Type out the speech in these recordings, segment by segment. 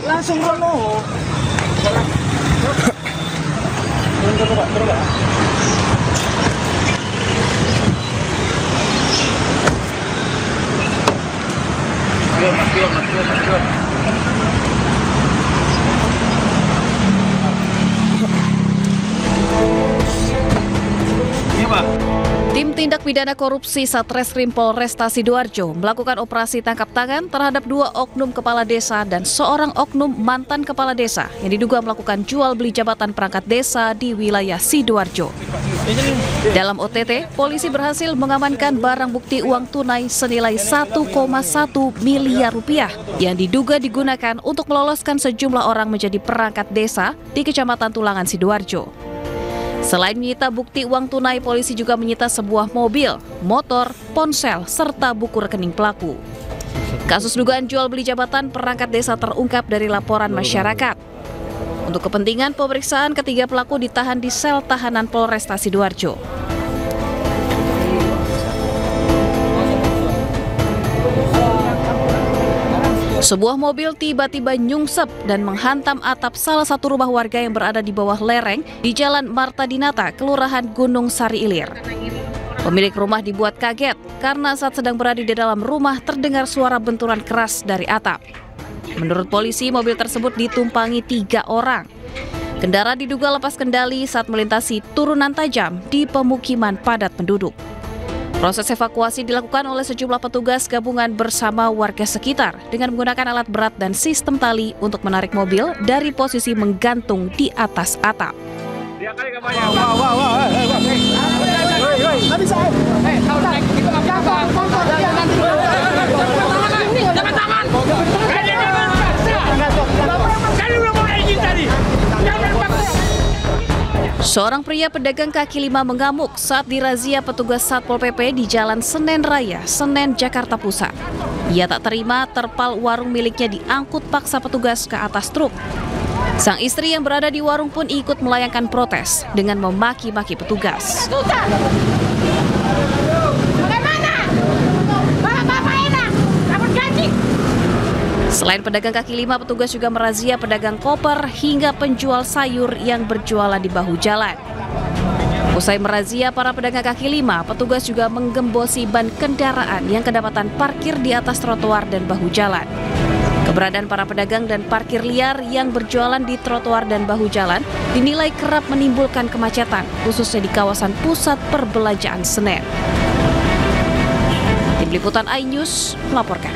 Langsung rono. Turun, Pak. Mas. Iya, Pak. Tim Tindak Pidana Korupsi Satreskrim Polresta Sidoarjo melakukan operasi tangkap tangan terhadap 2 oknum kepala desa dan seorang oknum mantan kepala desa yang diduga melakukan jual beli jabatan perangkat desa di wilayah Sidoarjo. Dalam OTT, polisi berhasil mengamankan barang bukti uang tunai senilai 1,1 miliar rupiah yang diduga digunakan untuk meloloskan sejumlah orang menjadi perangkat desa di Kecamatan Tulangan Sidoarjo. Selain menyita bukti uang tunai, polisi juga menyita sebuah mobil, motor, ponsel, serta buku rekening pelaku. Kasus dugaan jual beli jabatan perangkat desa terungkap dari laporan masyarakat. Untuk kepentingan pemeriksaan, ketiga pelaku ditahan di sel tahanan Polresta Sidoarjo. Sebuah mobil tiba-tiba nyungsep dan menghantam atap salah satu rumah warga yang berada di bawah lereng di Jalan Marta Dinata, Kelurahan Gunung Sari Ilir. Pemilik rumah dibuat kaget karena saat sedang berada di dalam rumah terdengar suara benturan keras dari atap. Menurut polisi, mobil tersebut ditumpangi 3 orang. Kendaraan diduga lepas kendali saat melintasi turunan tajam di pemukiman padat penduduk. Proses evakuasi dilakukan oleh sejumlah petugas gabungan bersama warga sekitar dengan menggunakan alat berat dan sistem tali untuk menarik mobil dari posisi menggantung di atas atap. Seorang pria pedagang kaki lima mengamuk saat dirazia petugas Satpol PP di Jalan Senen Raya, Senen, Jakarta Pusat. Ia tak terima terpal warung miliknya diangkut paksa petugas ke atas truk. Sang istri yang berada di warung pun ikut melayangkan protes dengan memaki-maki petugas. Selain pedagang kaki lima, petugas juga merazia pedagang koper hingga penjual sayur yang berjualan di bahu jalan. Usai merazia para pedagang kaki lima, petugas juga menggembosi ban kendaraan yang kedapatan parkir di atas trotoar dan bahu jalan. Keberadaan para pedagang dan parkir liar yang berjualan di trotoar dan bahu jalan dinilai kerap menimbulkan kemacetan, khususnya di kawasan pusat perbelanjaan Senen. Tim Liputan iNews melaporkan.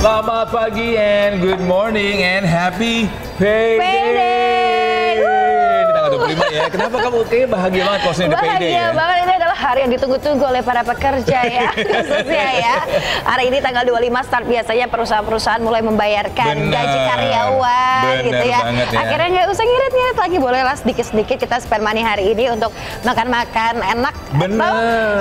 Selamat pagi and good morning and happy payday. Ini tanggal 25 ya. Kenapa kamu kayaknya bahagia banget kalau ini payday ya? Bahagia banget, ini adalah hari yang ditunggu-tunggu oleh para pekerja ya. Khususnya ya. Hari ini tanggal 25 start biasanya perusahaan-perusahaan mulai membayarkan gaji karyawan gitu ya. Akhirnya nggak usah ngirit-ngirit lagi, bolehlah sedikit-sedikit kita spend money hari ini untuk makan-makan enak. Bener.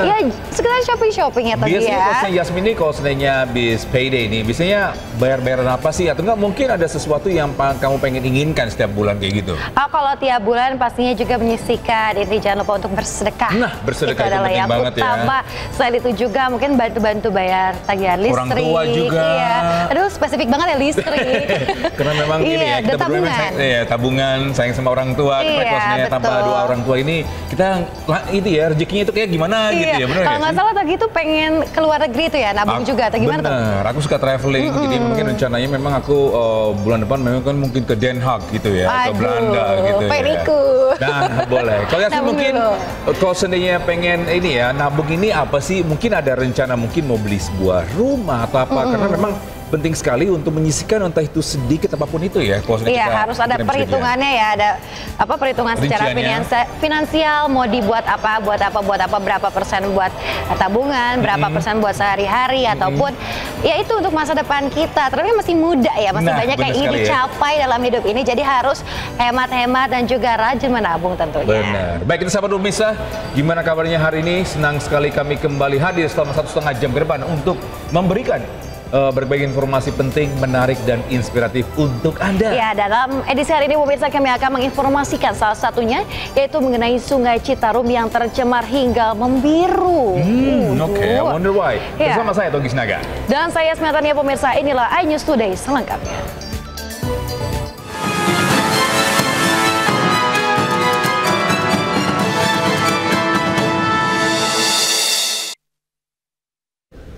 Ya sekedar shopping-shopping ya tadi ya. Biasanya kalau Yasmin ini kalau seandainya habis payday nih, biasanya bayar-bayaran apa sih? Atau enggak mungkin ada sesuatu yang kamu pengen inginkan setiap bulan kayak gitu? Oh, kalau tiap bulan pastinya juga menyisihkan. Ini jangan lupa untuk bersedekah. Nah, bersedekah itu adalah penting yang banget utama. Selain itu juga mungkin bantu-bantu bayar tagihan listrik. Orang tua juga. Iya. Aduh, spesifik banget ya listrik. Karena memang ini ya, kita berdua tabungan, sayang sama orang tua. Iya, kalau seandainya tanpa dua orang tua ini, kita itu ya rezekinya itu kayak gimana gitu ya, benar Kalau nggak salah tadi itu pengen keluar negeri itu ya, nabung juga atau gimana tuh? Bener, aku suka traveling, jadi mungkin rencananya memang aku bulan depan memang kan mungkin ke Den Haag gitu ya, atau Belanda gitu pengen ya. ikut. Nah, boleh. Kalau Yasmin mungkin kalau seandainya pengen ini ya, nabung ini apa sih? Mungkin ada rencana mungkin mau beli sebuah rumah atau apa, karena memang penting sekali untuk menyisihkan entah itu sedikit apapun itu ya. Iya, harus ada perhitungannya ya, ada perhitungan secara finansial, mau dibuat apa, berapa persen buat tabungan, berapa persen buat sehari-hari, ataupun ya itu untuk masa depan kita. Terlebih masih muda ya, masih banyak yang ingin dicapai dalam hidup ini, jadi harus hemat-hemat dan juga rajin menabung tentunya. Benar. Baik, kita sahabat Rumisa, gimana kabarnya hari ini? Senang sekali kami kembali hadir selama 1,5 jam ke depan untuk memberikan berbagai informasi penting, menarik, dan inspiratif untuk Anda. Ya, dalam edisi hari ini pemirsa kami akan menginformasikan salah satunya yaitu mengenai Sungai Citarum yang tercemar hingga membiru. Oke, I wonder why. Bersama saya Togi Sinaga. Dan saya Smetania pemirsa, inilah iNews Today selengkapnya.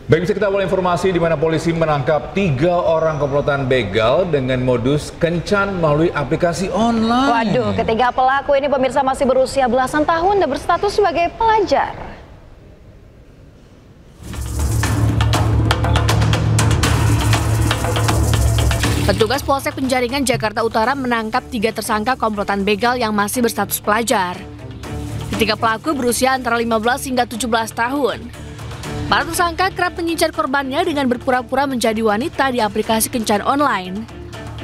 Baik, bisa kita awal informasi di mana polisi menangkap 3 orang komplotan begal dengan modus kencan melalui aplikasi online. Waduh, ketiga pelaku ini pemirsa masih berusia belasan tahun dan berstatus sebagai pelajar. Petugas Polsek Penjaringan Jakarta Utara menangkap 3 tersangka komplotan begal yang masih berstatus pelajar. Ketiga pelaku berusia antara 15 hingga 17 tahun. Para tersangka kerap menyincar korbannya dengan berpura-pura menjadi wanita di aplikasi kencan online.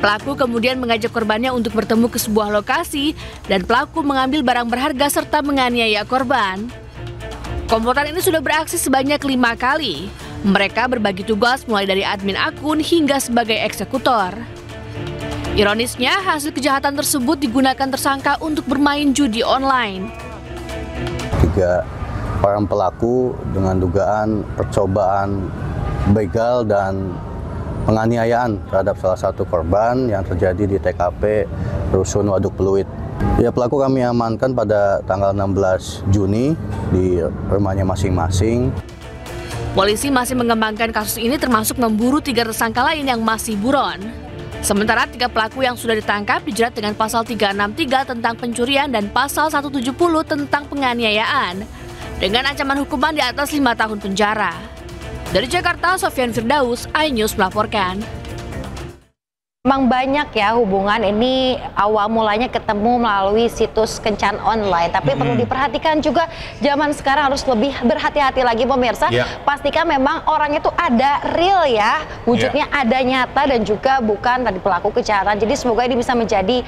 Pelaku kemudian mengajak korbannya untuk bertemu ke sebuah lokasi dan pelaku mengambil barang berharga serta menganiaya korban. Komplotan ini sudah beraksi sebanyak 5 kali. Mereka berbagi tugas mulai dari admin akun hingga sebagai eksekutor. Ironisnya, hasil kejahatan tersebut digunakan tersangka untuk bermain judi online. 3 orang pelaku dengan dugaan percobaan begal dan penganiayaan terhadap salah satu korban yang terjadi di TKP Rusun Waduk Pluit. Ya, pelaku kami amankan pada tanggal 16 Juni di rumahnya masing-masing. Polisi masih mengembangkan kasus ini termasuk memburu 3 tersangka lain yang masih buron. Sementara 3 pelaku yang sudah ditangkap dijerat dengan pasal 363 tentang pencurian dan pasal 170 tentang penganiayaan, dengan ancaman hukuman di atas 5 tahun penjara. Dari Jakarta, Sofyan Firdaus, iNews melaporkan. Memang banyak ya hubungan ini awal mulanya ketemu melalui situs kencan online. Tapi perlu diperhatikan juga zaman sekarang harus lebih berhati-hati lagi pemirsa. Pastikan memang orangnya itu ada real ya. Wujudnya ada nyata dan juga bukan tadi pelaku kejahatan. Jadi semoga ini bisa menjadi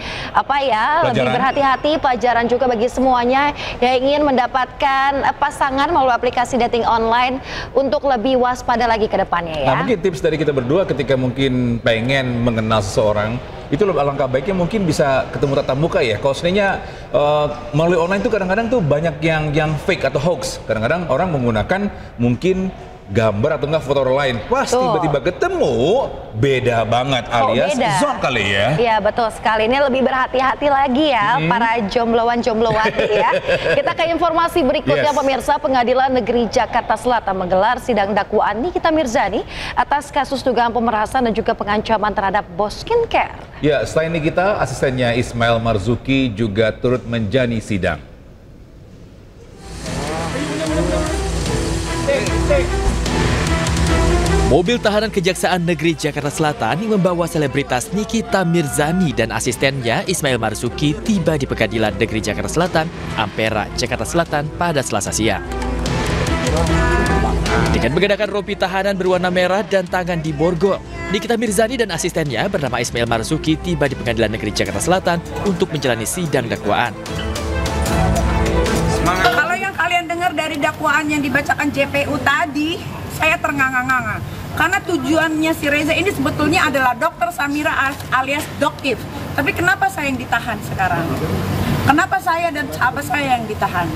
lebih berhati-hati, pelajaran juga bagi semuanya yang ingin mendapatkan pasangan melalui aplikasi dating online untuk lebih waspada lagi ke depannya ya. Nah, mungkin tips dari kita berdua ketika mungkin pengen mengenal seseorang, itu alangkah baiknya mungkin bisa ketemu tatap muka ya. Kalau sebenarnya melalui online itu kadang-kadang tuh banyak yang fake atau hoax. Kadang-kadang orang menggunakan mungkin gambar atau enggak foto orang lain. Pas tiba-tiba ketemu, beda banget alias zon kali ya. Iya, betul sekali. Ini lebih berhati-hati lagi ya para jombloan-jomblowati ya. Kita ke informasi berikutnya pemirsa. Pengadilan Negeri Jakarta Selatan menggelar sidang dakwaan Nikita Mirzani atas kasus dugaan pemerasan dan juga pengancaman terhadap bos skincare. Ya, selain Nikita, asistennya Ismail Marzuki juga turut menjalani sidang. Mobil tahanan Kejaksaan Negeri Jakarta Selatan yang membawa selebritas Nikita Mirzani dan asistennya Ismail Marzuki tiba di Pengadilan Negeri Jakarta Selatan, Ampera, Jakarta Selatan pada Selasa siang. Dengan mengenakan rompi tahanan berwarna merah dan tangan di borgol, Nikita Mirzani dan asistennya bernama Ismail Marzuki tiba di Pengadilan Negeri Jakarta Selatan untuk menjalani sidang dakwaan. Kalau yang kalian dengar dari dakwaan yang dibacakan JPU tadi, saya ternganga-nganga. Karena tujuannya si Reza ini sebetulnya adalah Dr. Samira alias Dokif. Tapi kenapa saya yang ditahan sekarang? Kenapa saya dan sahabat saya yang ditahan?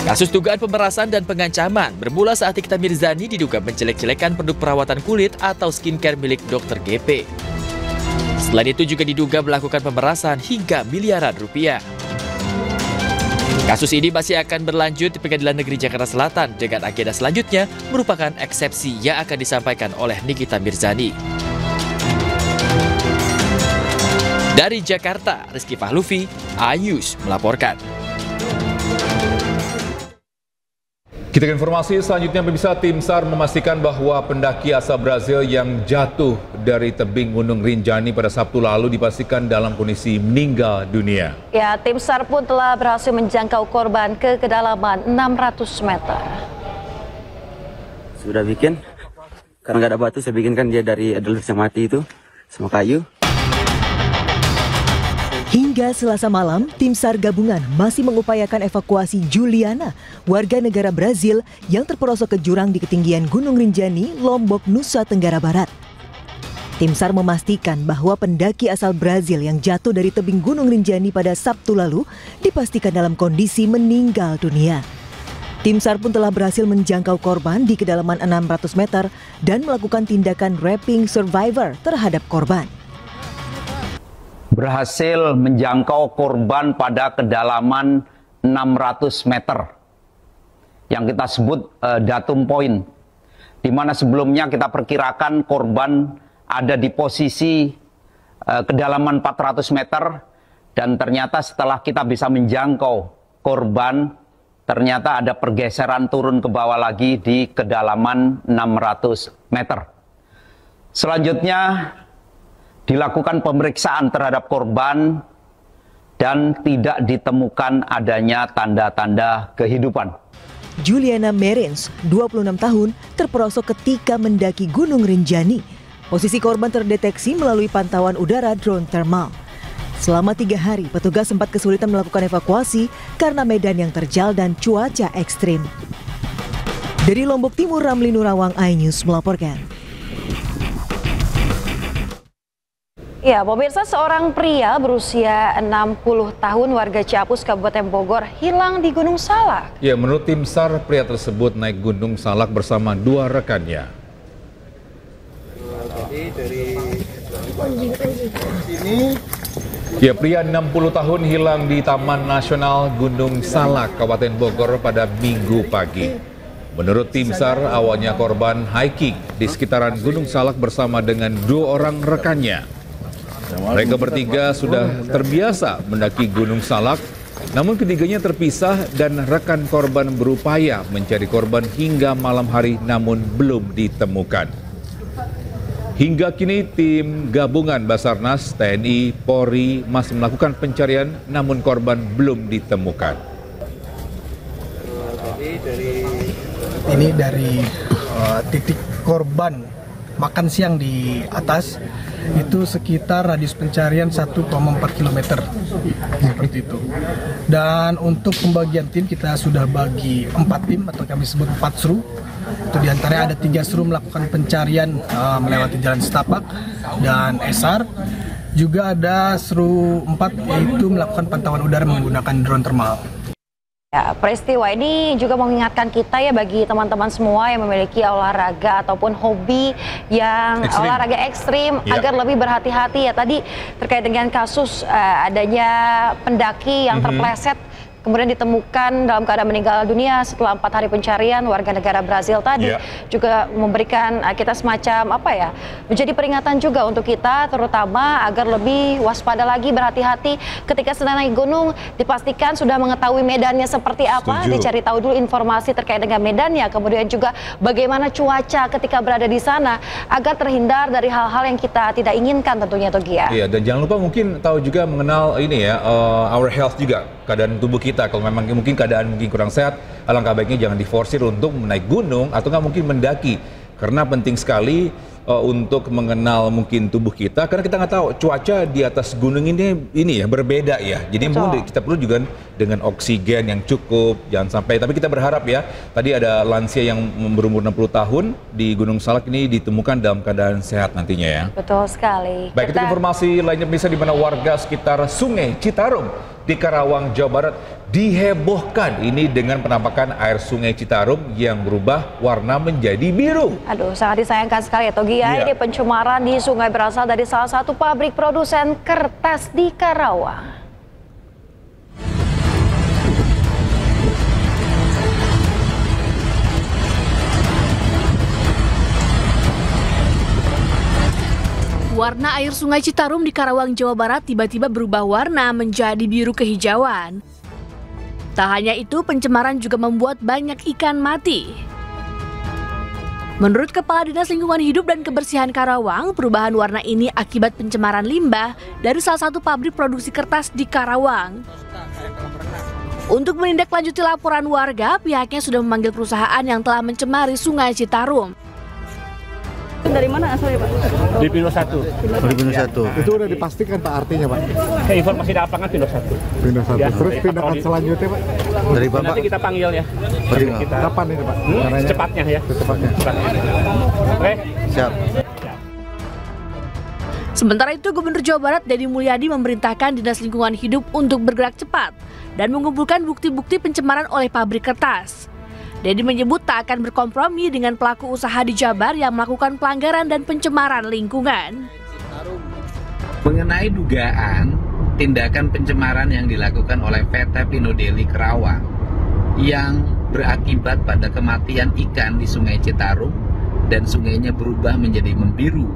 Kasus dugaan pemerasan dan pengancaman bermula saat Nikita Mirzani diduga menjelek-jelekan produk perawatan kulit atau skincare milik Dr. GP. Selain itu juga diduga melakukan pemerasan hingga miliaran rupiah. Kasus ini masih akan berlanjut di Pengadilan Negeri Jakarta Selatan dengan agenda selanjutnya merupakan eksepsi yang akan disampaikan oleh Nikita Mirzani. Dari Jakarta, Rizky Fahluvi, iNews melaporkan. Kita ke informasi selanjutnya, pemirsa. Tim SAR memastikan bahwa pendaki asal Brazil yang jatuh dari tebing Gunung Rinjani pada Sabtu lalu dipastikan dalam kondisi meninggal dunia. Ya, tim SAR pun telah berhasil menjangkau korban ke kedalaman 600 meter. Sudah bikin, karena nggak ada batu, saya bikinkan dia dari adalah yang mati itu, sama kayu. Hingga Selasa malam, tim SAR gabungan masih mengupayakan evakuasi Juliana, warga negara Brazil yang terperosok ke jurang di ketinggian Gunung Rinjani, Lombok, Nusa Tenggara Barat. Tim SAR memastikan bahwa pendaki asal Brazil yang jatuh dari tebing Gunung Rinjani pada Sabtu lalu dipastikan dalam kondisi meninggal dunia. Tim SAR pun telah berhasil menjangkau korban di kedalaman 600 meter dan melakukan tindakan wrapping survivor terhadap korban. Berhasil menjangkau korban pada kedalaman 600 meter yang kita sebut datum point, di mana sebelumnya kita perkirakan korban ada di posisi kedalaman 400 meter, dan ternyata setelah kita bisa menjangkau korban, ternyata ada pergeseran turun ke bawah lagi di kedalaman 600 meter. Selanjutnya dilakukan pemeriksaan terhadap korban dan tidak ditemukan adanya tanda-tanda kehidupan. Juliana Merins, 26 tahun, terperosok ketika mendaki Gunung Rinjani. Posisi korban terdeteksi melalui pantauan udara drone thermal. Selama 3 hari, petugas sempat kesulitan melakukan evakuasi karena medan yang terjal dan cuaca ekstrim. Dari Lombok Timur, Ramli Nurawang, iNews melaporkan. Ya, pemirsa, seorang pria berusia 60 tahun warga Ciapus, Kabupaten Bogor, hilang di Gunung Salak. Ya, menurut tim SAR, pria tersebut naik Gunung Salak bersama 2 rekannya. Ya, pria 60 tahun hilang di Taman Nasional Gunung Salak, Kabupaten Bogor pada Minggu pagi. Menurut tim SAR, awalnya korban hiking di sekitaran Gunung Salak bersama dengan 2 orang rekannya. Mereka bertiga sudah terbiasa mendaki Gunung Salak, namun ketiganya terpisah dan rekan korban berupaya mencari korban hingga malam hari namun belum ditemukan. Hingga kini tim gabungan Basarnas, TNI, Polri masih melakukan pencarian namun korban belum ditemukan. Ini dari titik korban makan siang di atas itu sekitar radius pencarian 1,4 km seperti itu. Dan untuk pembagian tim kita sudah bagi 4 tim atau kami sebut 4 seru. Itu diantaranya ada 3 seru melakukan pencarian melewati jalan setapak dan SAR. Juga ada seru 4 yaitu melakukan pantauan udara menggunakan drone thermal. Ya, peristiwa ini juga mengingatkan kita ya bagi teman-teman semua yang memiliki olahraga ataupun hobi yang olahraga ekstrim agar lebih berhati-hati ya. Tadi terkait dengan kasus adanya pendaki yang terpleset kemudian ditemukan dalam keadaan meninggal dunia setelah 4 hari pencarian, warga negara Brazil tadi juga memberikan kita semacam menjadi peringatan juga untuk kita, terutama agar lebih waspada lagi, berhati-hati ketika sedang naik gunung, dipastikan sudah mengetahui medannya seperti apa, dicari tahu dulu informasi terkait dengan medannya, kemudian juga bagaimana cuaca ketika berada di sana agar terhindar dari hal-hal yang kita tidak inginkan tentunya, Togia. Iya, dan jangan lupa mungkin tahu juga mengenal ini ya, our health juga, keadaan tubuh kita. Kalau memang mungkin keadaan kurang sehat, alangkah baiknya jangan diforsir untuk menaik gunung atau nggak mungkin mendaki, karena penting sekali untuk mengenal mungkin tubuh kita, karena kita nggak tahu cuaca di atas gunung ini ya berbeda ya. Jadi mungkin kita perlu juga dengan oksigen yang cukup, jangan sampai. Tapi kita berharap ya, tadi ada lansia yang berumur 60 tahun di Gunung Salak ini ditemukan dalam keadaan sehat nantinya ya. Betul sekali. Baik, itu informasi lainnya bisa di mana warga sekitar Sungai Citarum di Karawang, Jawa Barat dihebohkan ini dengan penampakan air Sungai Citarum yang berubah warna menjadi biru. Aduh, sangat disayangkan sekali ya, Togi ya. Ini pencemaran di sungai berasal dari salah satu pabrik produsen kertas di Karawang. Warna air Sungai Citarum di Karawang, Jawa Barat tiba-tiba berubah warna menjadi biru kehijauan. Tak hanya itu, pencemaran juga membuat banyak ikan mati. Menurut Kepala Dinas Lingkungan Hidup dan Kebersihan Karawang, perubahan warna ini akibat pencemaran limbah dari salah satu pabrik produksi kertas di Karawang. Untuk menindaklanjuti laporan warga, pihaknya sudah memanggil perusahaan yang telah mencemari Sungai Citarum. Dari mana asalnya, Pak? Di Pino 1. Di Pino 1. Itu udah dipastikan Pak artinya, Pak? Informasi di lapangan Pino 1. Pino 1. Ya, Terus tindakan selanjutnya, Pak? Dari Bapak? Nanti kita panggil ya. Kapan ini, Pak? Secepatnya ya. Secepatnya. Oke? Siap. Sementara itu, Gubernur Jawa Barat Deddy Mulyadi memerintahkan Dinas Lingkungan Hidup untuk bergerak cepat dan mengumpulkan bukti-bukti pencemaran oleh pabrik kertas. Deddy menyebut tak akan berkompromi dengan pelaku usaha di Jabar yang melakukan pelanggaran dan pencemaran lingkungan. Mengenai dugaan tindakan pencemaran yang dilakukan oleh PT Pino Deli Karawang yang berakibat pada kematian ikan di Sungai Citarum dan sungainya berubah menjadi membiru,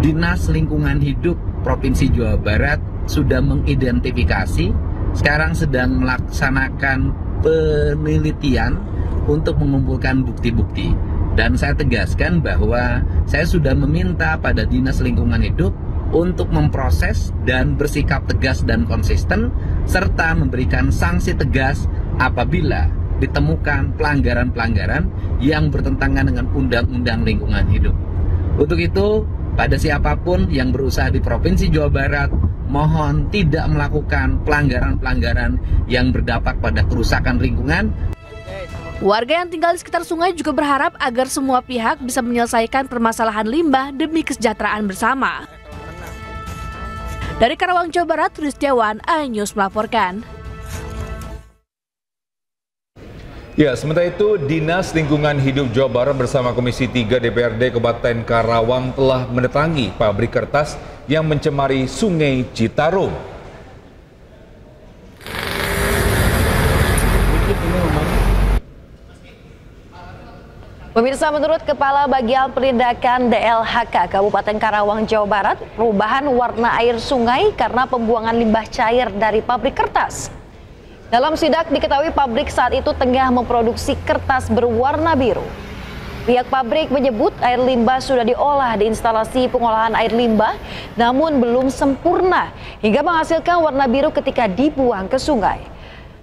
Dinas Lingkungan Hidup Provinsi Jawa Barat sudah mengidentifikasi, sekarang sedang melaksanakan penelitian untuk mengumpulkan bukti-bukti. Dan saya tegaskan bahwa saya sudah meminta pada Dinas Lingkungan Hidup untuk memproses dan bersikap tegas dan konsisten, serta memberikan sanksi tegas apabila ditemukan pelanggaran-pelanggaran yang bertentangan dengan Undang-Undang Lingkungan Hidup. Untuk itu, pada siapapun yang berusaha di Provinsi Jawa Barat, mohon tidak melakukan pelanggaran-pelanggaran yang berdampak pada kerusakan lingkungan. Warga yang tinggal di sekitar sungai juga berharap agar semua pihak bisa menyelesaikan permasalahan limbah demi kesejahteraan bersama. Dari Karawang, Jawa Barat, Rudi Setiawan, iNews melaporkan. Ya, sementara itu Dinas Lingkungan Hidup Jawa Barat bersama Komisi 3 DPRD Kabupaten Karawang telah mendatangi pabrik kertas yang mencemari Sungai Citarum. Pemirsa, menurut Kepala Bagian Penindakan DLHK Kabupaten Karawang, Jawa Barat, perubahan warna air sungai karena pembuangan limbah cair dari pabrik kertas. Dalam sidak diketahui pabrik saat itu tengah memproduksi kertas berwarna biru. Pihak pabrik menyebut air limbah sudah diolah di instalasi pengolahan air limbah, namun belum sempurna hingga menghasilkan warna biru ketika dibuang ke sungai.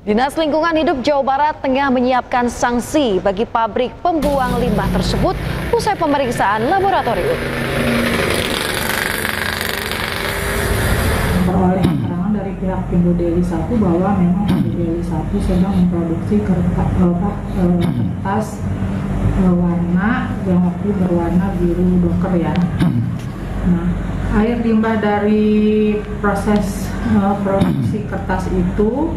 Dinas Lingkungan Hidup Jawa Barat tengah menyiapkan sanksi bagi pabrik pembuang limbah tersebut usai pemeriksaan laboratorium. Memperoleh keterangan dari pihak Pino Deli 1 bahwa memang Pino Deli 1 sedang memproduksi kertas warna yang waktu berwarna biru doker ya. Nah, air limbah dari proses produksi kertas itu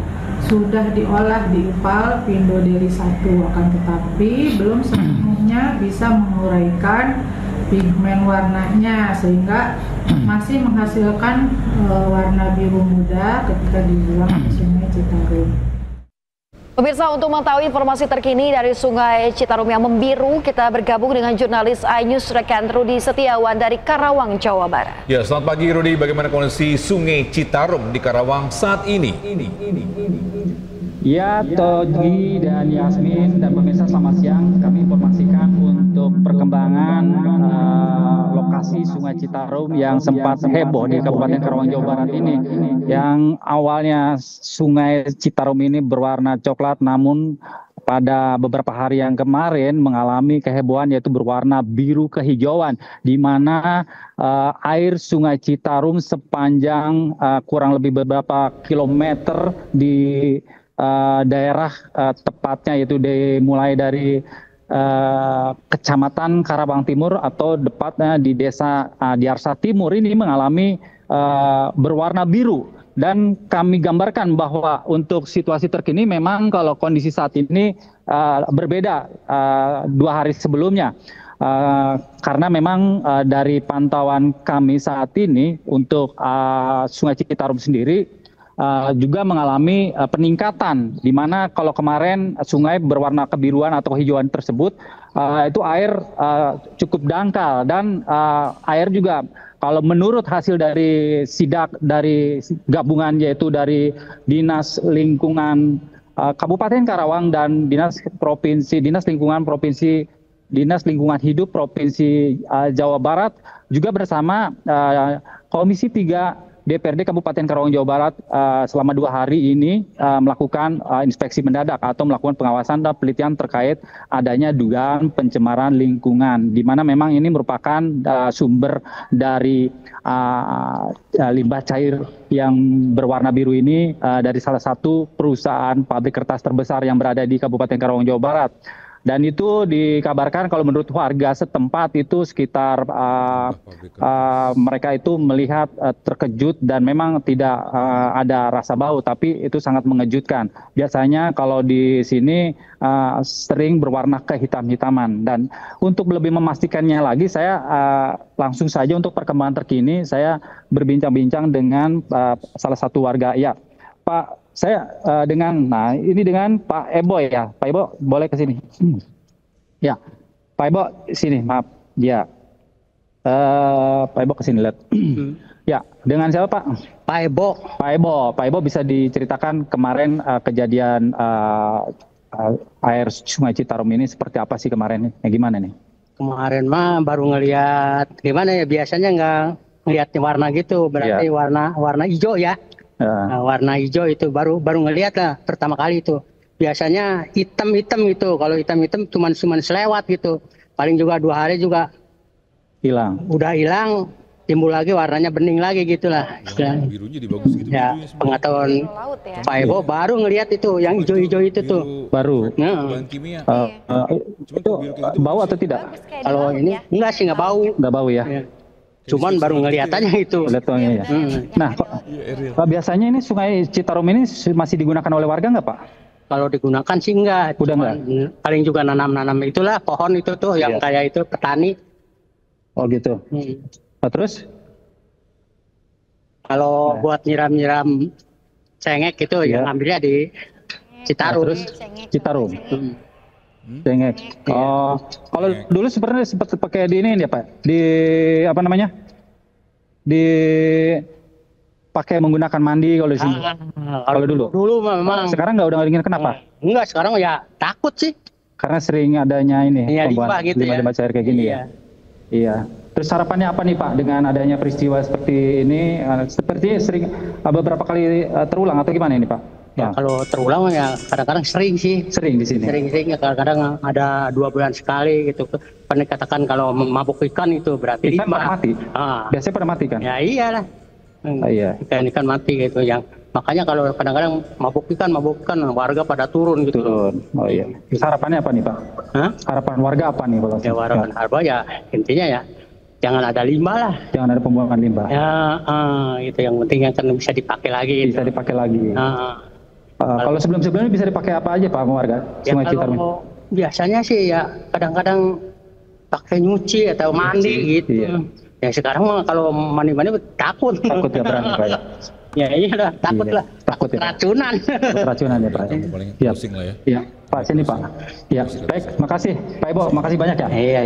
sudah diolah di IPAL Pino Deli 1, akan tetapi belum sepenuhnya bisa menguraikan pigmen warnanya sehingga masih menghasilkan warna biru muda ketika dibuang ke Sungai Citarum. Pemirsa, untuk mengetahui informasi terkini dari Sungai Citarum yang membiru, kita bergabung dengan jurnalis iNews rekan Rudi Setiawan dari Karawang, Jawa Barat. Ya, selamat pagi Rudi. Bagaimana kondisi Sungai Citarum di Karawang saat ini? Ya, Togi dan Yasmin dan pemirsa, selamat siang. Kami informasikan untuk perkembangan lokasi Sungai Citarum yang sempat heboh di Kabupaten Karawang, Jawa Barat ini. Yang awalnya Sungai Citarum ini berwarna coklat, namun pada beberapa hari yang kemarin mengalami kehebohan yaitu berwarna biru kehijauan, di mana air Sungai Citarum sepanjang kurang lebih beberapa kilometer di daerah tepatnya yaitu mulai dari Kecamatan Karawang Timur atau tepatnya di Desa Diarsa Timur ini mengalami berwarna biru. Dan kami gambarkan bahwa untuk situasi terkini memang kalau kondisi saat ini berbeda 2 hari sebelumnya. Karena memang dari pantauan kami saat ini untuk Sungai Citarum sendiri juga mengalami peningkatan, di mana kalau kemarin sungai berwarna kebiruan atau hijauan tersebut itu air cukup dangkal, dan air juga kalau menurut hasil dari sidak dari gabungan yaitu dari Dinas Lingkungan Kabupaten Karawang dan Dinas Lingkungan Hidup Provinsi Jawa Barat juga bersama Komisi 3 DPRD Kabupaten Karawang Jawa Barat selama 2 hari ini melakukan inspeksi mendadak atau melakukan pengawasan dan penelitian terkait adanya dugaan pencemaran lingkungan, di mana memang ini merupakan sumber dari limbah cair yang berwarna biru ini dari salah satu perusahaan pabrik kertas terbesar yang berada di Kabupaten Karawang Jawa Barat. Dan itu dikabarkan kalau menurut warga setempat itu sekitar mereka itu melihat terkejut dan memang tidak ada rasa bau, tapi itu sangat mengejutkan. Biasanya kalau di sini sering berwarna kehitam-hitaman. Dan untuk lebih memastikannya lagi, saya langsung saja untuk perkembangan terkini saya berbincang-bincang dengan salah satu warga. Ya, Pak. Saya dengan Pak Ebo ya. Pak Ebo boleh ke sini. Ya, Pak Ebo sini, maaf. Ya, Pak Ebo ke sini lihat. Ya, dengan siapa Pak? Pak Ebo. Pak Ebo bisa diceritakan kemarin kejadian air Sungai Citarum ini seperti apa sih kemarin? Gimana nih? Kemarin mah baru ngelihat gimana ya, biasanya nggak ngelihat warna gitu, berarti warna hijau ya. Nah, warna hijau itu baru ngelihat lah pertama kali itu. Biasanya hitam-hitam gitu. Kalau hitam-hitam cuman selewat gitu. Paling juga 2 hari juga hilang. Udah hilang, timbul lagi warnanya bening lagi gitulah. Birunya dibagus gitu. Ya, pengetahuan Pak Ebo baru ngelihat itu yang hijau-hijau itu tuh. Baru. Bahan kimia. Itu bau atau tidak? Kalau ini enggak sih, nggak bau. Nggak bau ya. Cuman baru ngelihat aja itu. Ya. Nah, biasanya ini Sungai Citarum ini masih digunakan oleh warga nggak Pak? Kalau digunakan sih enggak. Udah enggak? Paling juga nanam-nanam itulah pohon itu tuh yang kayak itu petani. Oh gitu. Nah, terus? Kalau buat nyiram-nyiram cengek gitu ya ngambilnya di Citarum. Terus Citarum. Cengek. Oh, kalau dulu sebenarnya sempat pakai di ini ya Pak, di apa namanya? Pakai menggunakan mandi kalau di sini. Kalau dulu. Dulu memang. Sekarang udah nggak ingin, kenapa? Enggak, sekarang ya takut sih. Karena sering adanya ini limbah gitu limbah cair kayak gini ya. Iya. Terus harapannya apa nih Pak dengan adanya peristiwa seperti ini? Seperti sering beberapa kali terulang atau gimana ini Pak? Ya, kalau terulang ya kadang-kadang sering sih. Sering di sini. Sering ya, kadang-kadang ada 2 bulan sekali gitu. Pernah katakan kalau mabuk ikan itu berarti ikan pada mati. Biasanya pada mati kan? Ya iyalah. Iya. Ikan mati gitu yang makanya kalau kadang-kadang mabuk ikan warga pada turun gitu. Oh iya. Harapannya apa nih Pak? Harapan warga apa nih Pak? Ya harapan warga ya intinya ya jangan ada limbah lah. Jangan ada pembuangan limbah. Ya itu yang penting yang kan bisa dipakai lagi. Bisa dipakai lagi. Kalau sebelum-sebelumnya bisa dipakai apa aja Pak warga Sungai Citarum? Biasanya sih ya kadang-kadang pakai nyuci atau mandi gitu. Iya. Ya sekarang mah kalau mandi-mandi takut. Takut ya berani Pak ya? Ya iya takut lah. Takut ya. Racunan. Racunan ya Pak. Iya. Pusing lah ya. Iya. Pak sini Pak. Ya, baik, makasih Pak Ebo, makasih banyak ya. Iya.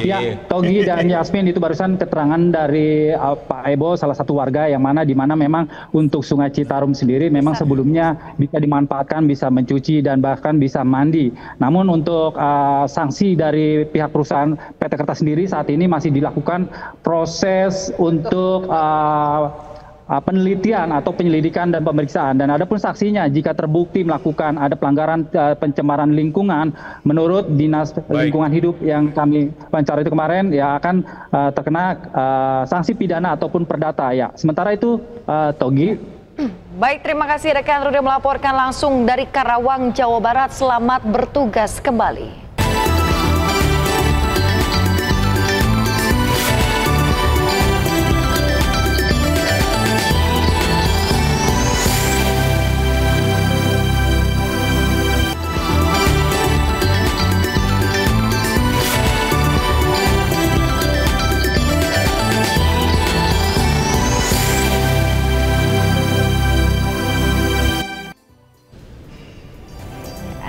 Ya, Togi dan Yasmin itu barusan keterangan dari Pak Ebo, salah satu warga yang di mana memang untuk Sungai Citarum sendiri memang sebelumnya bisa dimanfaatkan, bisa mencuci dan bahkan bisa mandi. Namun untuk sanksi dari pihak perusahaan PT Kertas sendiri saat ini masih dilakukan proses untuk penelitian atau penyelidikan dan pemeriksaan, dan ada pun saksinya jika terbukti melakukan ada pelanggaran pencemaran lingkungan menurut Dinas Lingkungan Hidup yang kami wawancara itu kemarin ya akan terkena sanksi pidana ataupun perdata ya. Sementara itu Togi. Baik, terima kasih rekan Rudy melaporkan langsung dari Karawang, Jawa Barat. Selamat bertugas kembali.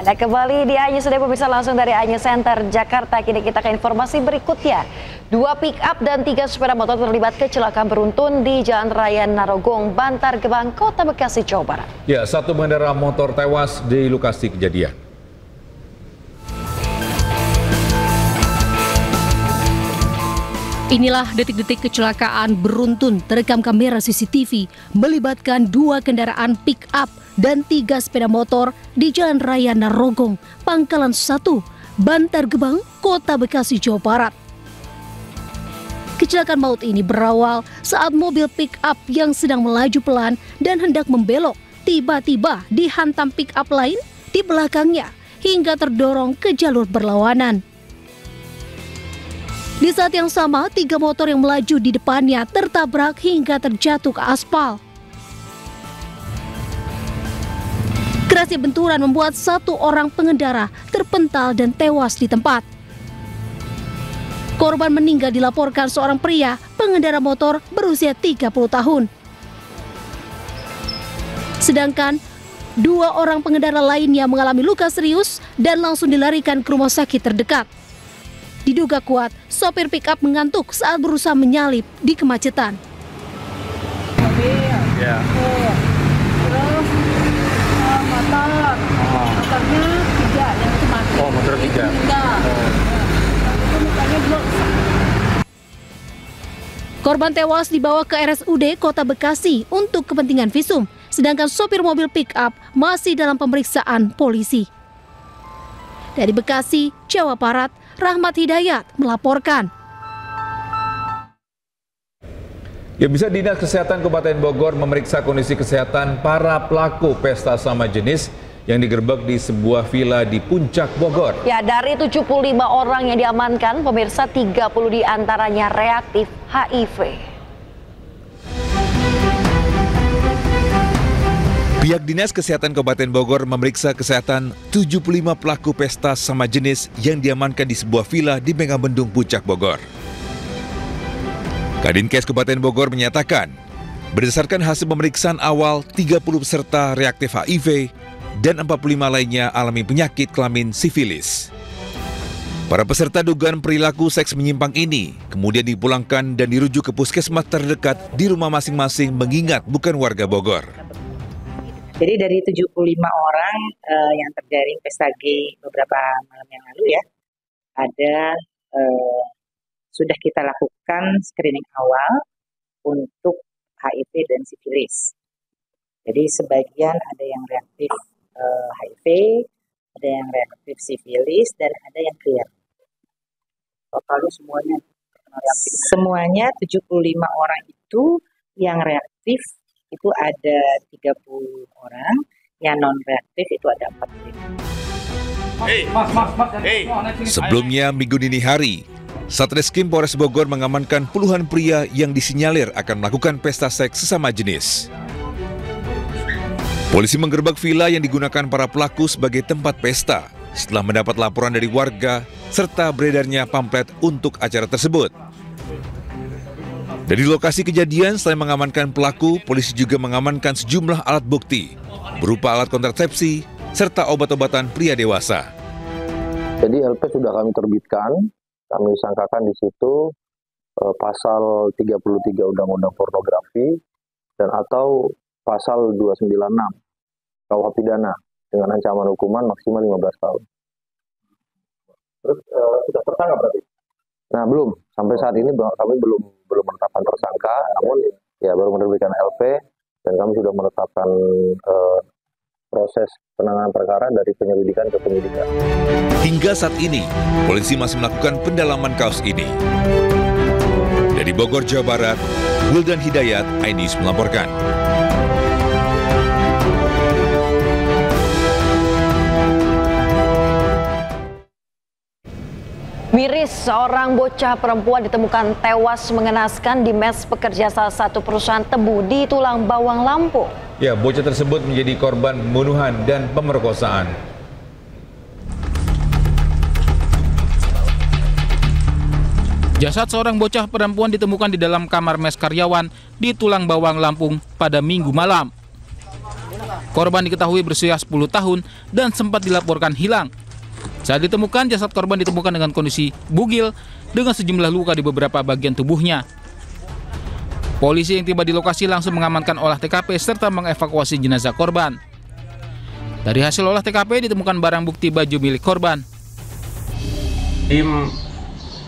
Anda kembali di Anyu Sudah pemirsa, langsung dari Anyu Center, Jakarta. Kini kita ke informasi berikutnya. 2 pick up dan 3 sepeda motor terlibat kecelakaan beruntun di Jalan Raya Narogong, Bantar Gebang, Kota Bekasi, Jawa Barat. Ya, 1 pengendara motor tewas di lokasi kejadian. Inilah detik-detik kecelakaan beruntun terekam kamera CCTV melibatkan 2 kendaraan pick up dan 3 sepeda motor di Jalan Raya Narogong, Pangkalan 1, Bantar Gebang, Kota Bekasi, Jawa Barat. Kecelakaan maut ini berawal saat mobil pick up yang sedang melaju pelan dan hendak membelok tiba-tiba dihantam pick up lain di belakangnya hingga terdorong ke jalur berlawanan. Di saat yang sama, 3 motor yang melaju di depannya tertabrak hingga terjatuh ke aspal. Kerasnya benturan membuat 1 orang pengendara terpental dan tewas di tempat. Korban meninggal dilaporkan seorang pria pengendara motor berusia 30 tahun. Sedangkan 2 orang pengendara lainnya mengalami luka serius dan langsung dilarikan ke rumah sakit terdekat. Diduga kuat, sopir pick-up mengantuk saat berusaha menyalip di kemacetan. Ya. Terus motornya 3, yang itu mati. Oh, motor 3. Korban tewas dibawa ke RSUD Kota Bekasi untuk kepentingan visum, sedangkan sopir mobil pick-up masih dalam pemeriksaan polisi. Dari Bekasi, Jawa Barat, Rahmat Hidayat melaporkan. Ya, bisa Dinas Kesehatan Kabupaten Bogor memeriksa kondisi kesehatan para pelaku pesta sama jenis yang digerebek di sebuah villa di Puncak Bogor. Ya, dari 75 orang yang diamankan, pemirsa 30 diantaranya reaktif HIV. Pihak Dinas Kesehatan Kabupaten Bogor memeriksa kesehatan 75 pelaku pesta sama jenis yang diamankan di sebuah villa di Megamendung, Puncak Bogor. Kadinkes Kabupaten Bogor menyatakan, berdasarkan hasil pemeriksaan awal, 30 peserta reaktif HIV dan 45 lainnya alami penyakit kelamin sifilis. Para peserta dugaan perilaku seks menyimpang ini kemudian dipulangkan dan dirujuk ke puskesmas terdekat di rumah masing-masing mengingat bukan warga Bogor. Jadi dari 75 orang yang terjaring pesta gay beberapa malam yang lalu ya, ada sudah kita lakukan screening awal untuk HIV dan sifilis. Jadi sebagian ada yang reaktif HIV, ada yang reaktif sifilis, dan ada yang clear. Totalnya semuanya reaktif. Semuanya 75 orang itu yang reaktif itu ada 30 orang, yang non-reaktif itu ada 45. Sebelumnya minggu dini hari, Satreskrim Polres Bogor mengamankan puluhan pria yang disinyalir akan melakukan pesta seks sesama jenis. Polisi menggerebek villa yang digunakan para pelaku sebagai tempat pesta setelah mendapat laporan dari warga serta beredarnya pamflet untuk acara tersebut. Dari lokasi kejadian, selain mengamankan pelaku, polisi juga mengamankan sejumlah alat bukti berupa alat kontrasepsi serta obat-obatan pria dewasa. Jadi LP sudah kami terbitkan, kami sangkakan di situ pasal 33 Undang-Undang Pornografi dan atau pasal 296 KUH pidana dengan ancaman hukuman maksimal 15 tahun. Terus sudah tersangka berarti? Nah, belum. Sampai saat ini kami belum menetapkan tersangka, namun ya baru menerbitkan LP dan kami sudah menetapkan proses penanganan perkara dari penyelidikan ke penyidikan. Hingga saat ini, polisi masih melakukan pendalaman kasus ini. Dari Bogor, Jawa Barat, Wildan Hidayat, iNews melaporkan. Miris, seorang bocah perempuan ditemukan tewas mengenaskan di mes pekerja salah satu perusahaan tebu di Tulang Bawang, Lampung. Ya, bocah tersebut menjadi korban pembunuhan dan pemerkosaan. Jasad seorang bocah perempuan ditemukan di dalam kamar mes karyawan di Tulang Bawang, Lampung pada Minggu malam. Korban diketahui berusia 10 tahun dan sempat dilaporkan hilang. Saat ditemukan, jasad korban ditemukan dengan kondisi bugil dengan sejumlah luka di beberapa bagian tubuhnya. Polisi yang tiba di lokasi langsung mengamankan olah TKP serta mengevakuasi jenazah korban. Dari hasil olah TKP ditemukan barang bukti baju milik korban. Tim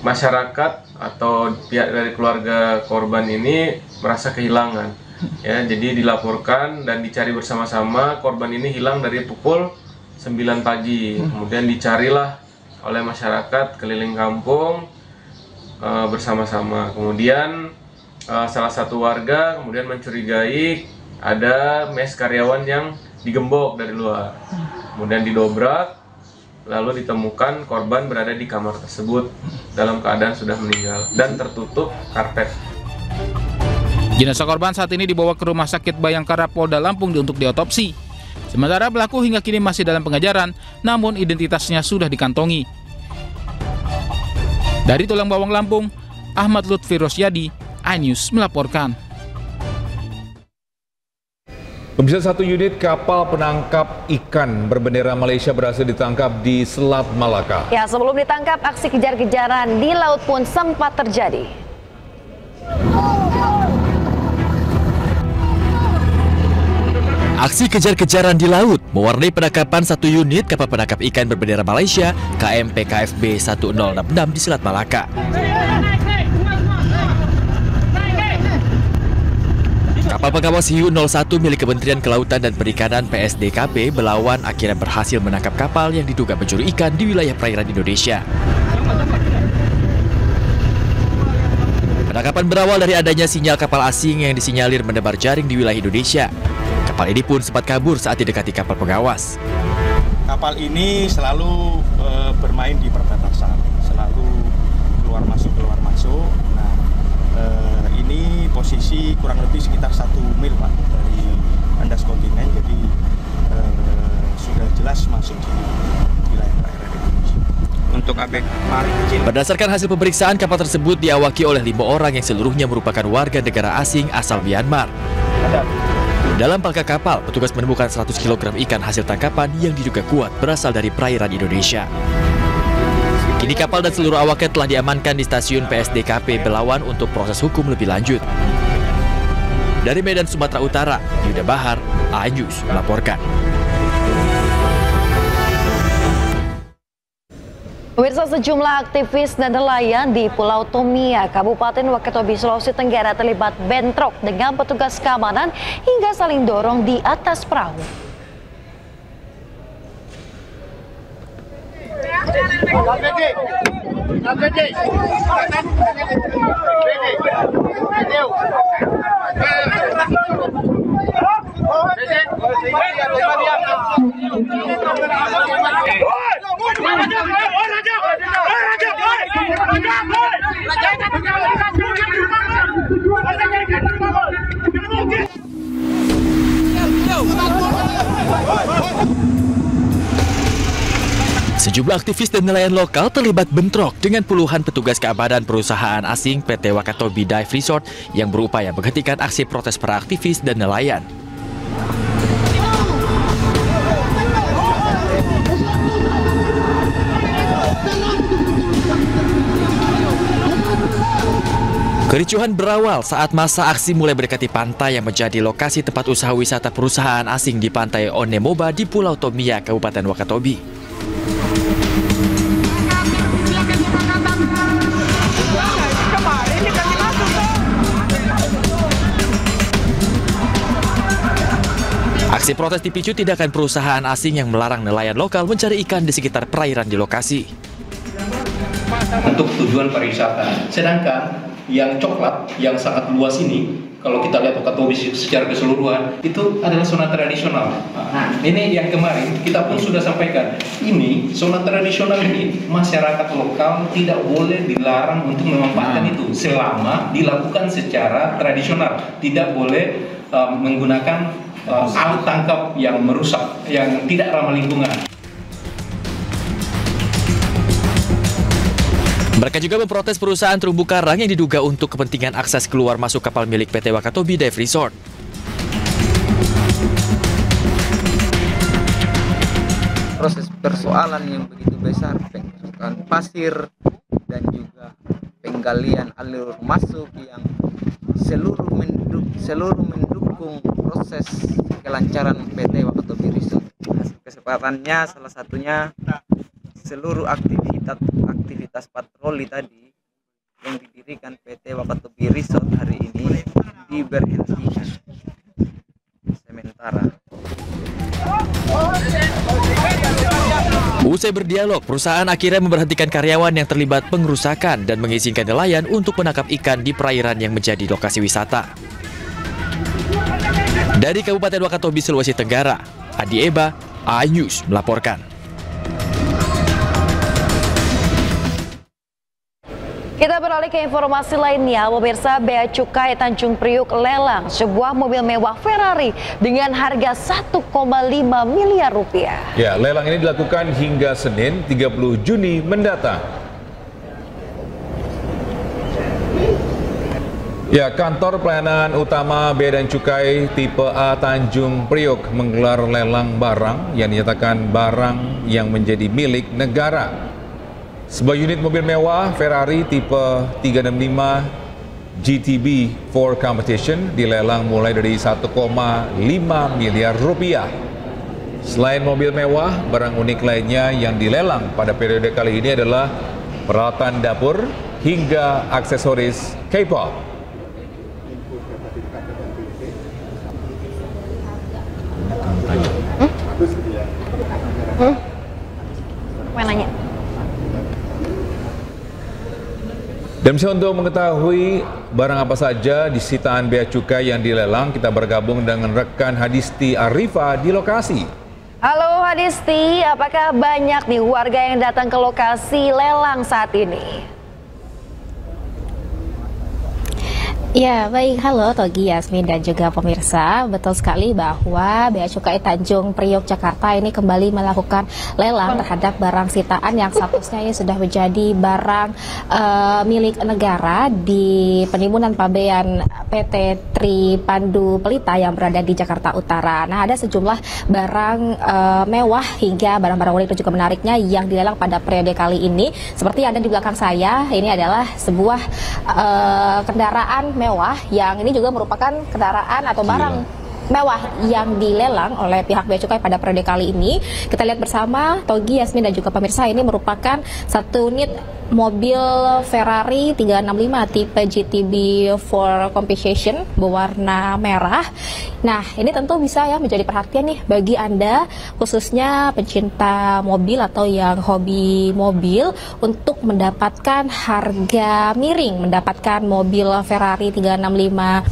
masyarakat atau pihak dari keluarga korban ini merasa kehilangan. Ya, jadi dilaporkan dan dicari bersama-sama. Korban ini hilang dari pukul 9 pagi. Kemudian dicarilah oleh masyarakat keliling kampung bersama-sama. Kemudian salah satu warga kemudian mencurigai ada mes karyawan yang digembok dari luar. Kemudian didobrak, lalu ditemukan korban berada di kamar tersebut dalam keadaan sudah meninggal dan tertutup karpet. Jenazah korban saat ini dibawa ke Rumah Sakit Bayangkara Polda Lampung untuk diotopsi. Sementara pelaku hingga kini masih dalam pengejaran, namun identitasnya sudah dikantongi. Dari Tulang Bawang Lampung, Ahmad Lutfi Rosyadi, iNews melaporkan. Pemirsa, satu unit kapal penangkap ikan berbendera Malaysia berhasil ditangkap di Selat Malaka. Ya, sebelum ditangkap, aksi kejar-kejaran di laut pun sempat terjadi. Aksi kejar-kejaran di laut mewarnai penangkapan satu unit kapal penangkap ikan berbendera Malaysia KMP KFB 1066 di Selat Malaka. Kapal pengawas Hiu 01 milik Kementerian Kelautan dan Perikanan PSDKP Belawan akhirnya berhasil menangkap kapal yang diduga mencuri ikan di wilayah perairan Indonesia. Penangkapan berawal dari adanya sinyal kapal asing yang disinyalir menebar jaring di wilayah Indonesia. Kapal ini pun sempat kabur saat didekati kapal pengawas. Kapal ini selalu bermain di perbatasan, selalu keluar masuk. Nah, ini posisi kurang lebih sekitar 1 mil Pak dari kandas kontinen, jadi sudah jelas masuk di wilayah perairan Indonesia. Untuk ABK Maritim. Berdasarkan hasil pemeriksaan, kapal tersebut diawaki oleh 5 orang yang seluruhnya merupakan warga negara asing asal Myanmar. Dalam palka kapal, petugas menemukan 100 kg ikan hasil tangkapan yang diduga kuat berasal dari perairan Indonesia. Kini kapal dan seluruh awaknya telah diamankan di stasiun PSDKP Belawan untuk proses hukum lebih lanjut. Dari Medan, Sumatera Utara, Yuda Bahar, iNews melaporkan. Pemirsa, sejumlah aktivis dan nelayan di Pulau Tomia, Kabupaten Wakatobi, Sulawesi Tenggara terlibat bentrok dengan petugas keamanan hingga saling dorong di atas perahu. Sejumlah aktivis dan nelayan lokal terlibat bentrok dengan puluhan petugas keamanan perusahaan asing PT Wakatobi Dive Resort yang berupaya menghentikan aksi protes para aktivis dan nelayan. Kericuhan berawal saat masa aksi mulai mendekati pantai yang menjadi lokasi tempat usaha wisata perusahaan asing di pantai Onemoba di Pulau Tomia, Kabupaten Wakatobi. Aksi protes dipicu tindakan perusahaan asing yang melarang nelayan lokal mencari ikan di sekitar perairan di lokasi. Untuk tujuan pariwisata, sedangkan yang coklat yang sangat luas ini, kalau kita lihat Wakatobi secara keseluruhan, itu adalah zona tradisional. Nah, ini yang kemarin kita pun sudah sampaikan, ini zona tradisional ini masyarakat lokal tidak boleh dilarang untuk memanfaatkan itu selama dilakukan secara tradisional, tidak boleh menggunakan alat tangkap yang merusak, yang tidak ramah lingkungan. Mereka juga memprotes perusahaan terumbu karang yang diduga untuk kepentingan akses keluar masuk kapal milik PT Wakatobi Dive Resort. persoalan yang begitu besar, penggunaan pasir dan juga penggalian alur masuk yang seluruh mendukung proses kelancaran PT Wakatobi Resort. Kesempatannya salah satunya seluruh aktivitas patroli tadi yang didirikan PT Wakatobi Resort hari ini diberhentikan sementara. Usai berdialog, perusahaan akhirnya memberhentikan karyawan yang terlibat pengerusakan dan mengizinkan nelayan untuk menangkap ikan di perairan yang menjadi lokasi wisata. Dari Kabupaten Wakatobi, Sulawesi Tenggara, Adi Eba, iNews melaporkan. Kita beralih ke informasi lainnya, pemirsa. Bea Cukai Tanjung Priuk lelang sebuah mobil mewah Ferrari dengan harga 1,5 miliar rupiah. Ya, lelang ini dilakukan hingga Senin 30 Juni mendatang. Ya, kantor pelayanan utama Bea dan Cukai tipe A Tanjung Priuk menggelar lelang barang yang dinyatakan barang yang menjadi milik negara. Sebuah unit mobil mewah Ferrari tipe 365 GTB for Competition dilelang mulai dari 1,5 miliar rupiah. Selain mobil mewah, barang unik lainnya yang dilelang pada periode kali ini adalah peralatan dapur hingga aksesoris K-pop. Nanya. Dan untuk mengetahui barang apa saja di sitaan Bea Cukai yang dilelang, kita bergabung dengan rekan Hadisti Arifa di lokasi. Halo Hadisti, apakah banyak nih warga yang datang ke lokasi lelang saat ini? Ya, baik. Halo Togi, Yasmin, dan juga pemirsa. Betul sekali bahwa Bea Cukai Tanjung Priok Jakarta ini kembali melakukan lelang terhadap barang sitaan yang statusnya ini sudah menjadi barang milik negara di Penimbunan Pabean PT Tri Pandu Pelita yang berada di Jakarta Utara. Nah, ada sejumlah barang mewah hingga barang-barang unik dan juga menariknya yang dilelang pada periode kali ini. Seperti yang ada di belakang saya, ini adalah sebuah kendaraan mewah yang ini juga merupakan kendaraan atau barang mewah yang dilelang oleh pihak Bea Cukai pada periode kali ini. Kita lihat bersama, Togi, Yasmin, dan juga pemirsa, ini merupakan satu unit mobil Ferrari 365 tipe GTB for Competition berwarna merah. Nah, ini tentu bisa ya menjadi perhatian nih bagi Anda, khususnya pencinta mobil atau yang hobi mobil, untuk mendapatkan harga miring, mendapatkan mobil Ferrari 365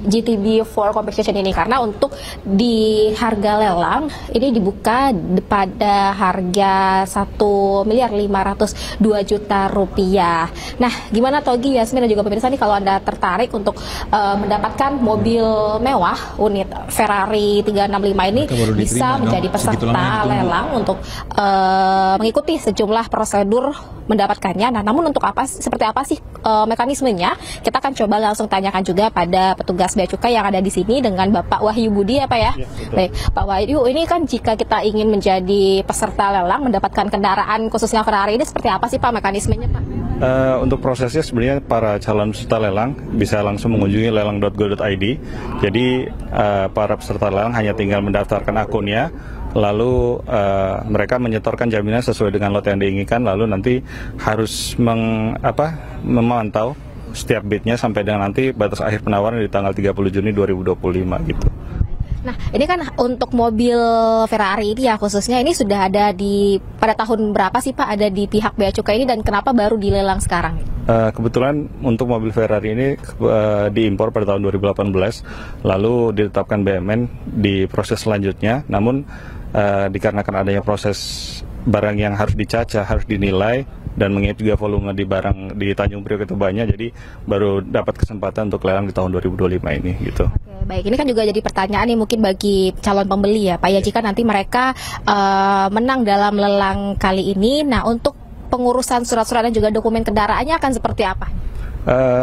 GTB for Competition ini, karena untuk di harga lelang ini dibuka pada harga 1.502 juta rupiah. Nah, gimana Togi, Yasmin, dan juga pemirsa nih kalau Anda tertarik untuk mendapatkan mobil mewah unit Ferrari 365 ini, bisa menjadi peserta lelang untuk mengikuti sejumlah prosedur mendapatkannya. Nah, namun untuk seperti apa sih mekanismenya? Kita akan coba langsung tanyakan juga pada petugas Bea Cukai yang ada di sini dengan Bapak Wahyu Budi, ya Pak ya? Baik, Pak Wahyu, ini kan jika kita ingin menjadi peserta lelang mendapatkan kendaraan khususnya Ferrari ini, seperti apa sih Pak mekanismenya, Pak? Untuk prosesnya sebenarnya para calon peserta lelang bisa langsung mengunjungi lelang.go.id. Jadi para peserta lelang hanya tinggal mendaftarkan akunnya, lalu mereka menyetorkan jaminan sesuai dengan lot yang diinginkan, lalu nanti harus memantau setiap bidnya sampai dengan nanti batas akhir penawaran di tanggal 30 Juni 2025 gitu. Nah, ini kan untuk mobil Ferrari ini ya khususnya, ini sudah ada pada tahun berapa sih Pak ada di pihak Bea Cukai ini, dan kenapa baru dilelang sekarang? Kebetulan untuk mobil Ferrari ini diimpor pada tahun 2018, lalu ditetapkan BUMN di proses selanjutnya, namun dikarenakan adanya proses barang yang harus dicacah, harus dinilai, dan mengingat juga volume di barang di Tanjung Priok itu banyak, jadi baru dapat kesempatan untuk lelang di tahun 2025 ini gitu. Oke, baik, ini kan juga jadi pertanyaan nih mungkin bagi calon pembeli ya Pak ya, jika nanti mereka menang dalam lelang kali ini, nah untuk pengurusan surat-surat dan juga dokumen kendaraannya akan seperti apa?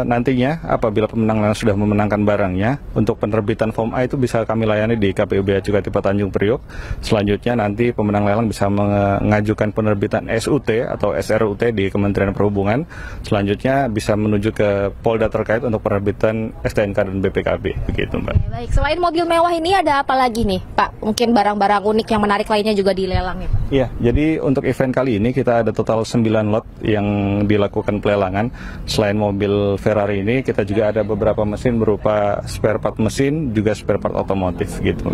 nantinya apabila pemenang lelang sudah memenangkan barangnya, untuk penerbitan form A itu bisa kami layani di KPU Bea Cukai Tipe Tanjung Priok. Selanjutnya nanti pemenang lelang bisa mengajukan penerbitan SUT atau SRUT di Kementerian Perhubungan. Selanjutnya bisa menuju ke Polda terkait untuk penerbitan STNK dan BPKB, begitu Mbak. Baik, selain mobil mewah ini ada apa lagi nih Pak? Mungkin barang-barang unik yang menarik lainnya juga dilelang nih Pak? Iya, jadi untuk event kali ini kita ada total 9 lot yang dilakukan pelelangan. Selain mobil Ferrari ini, kita juga ada beberapa mesin berupa spare part mesin, juga spare part otomotif gitu.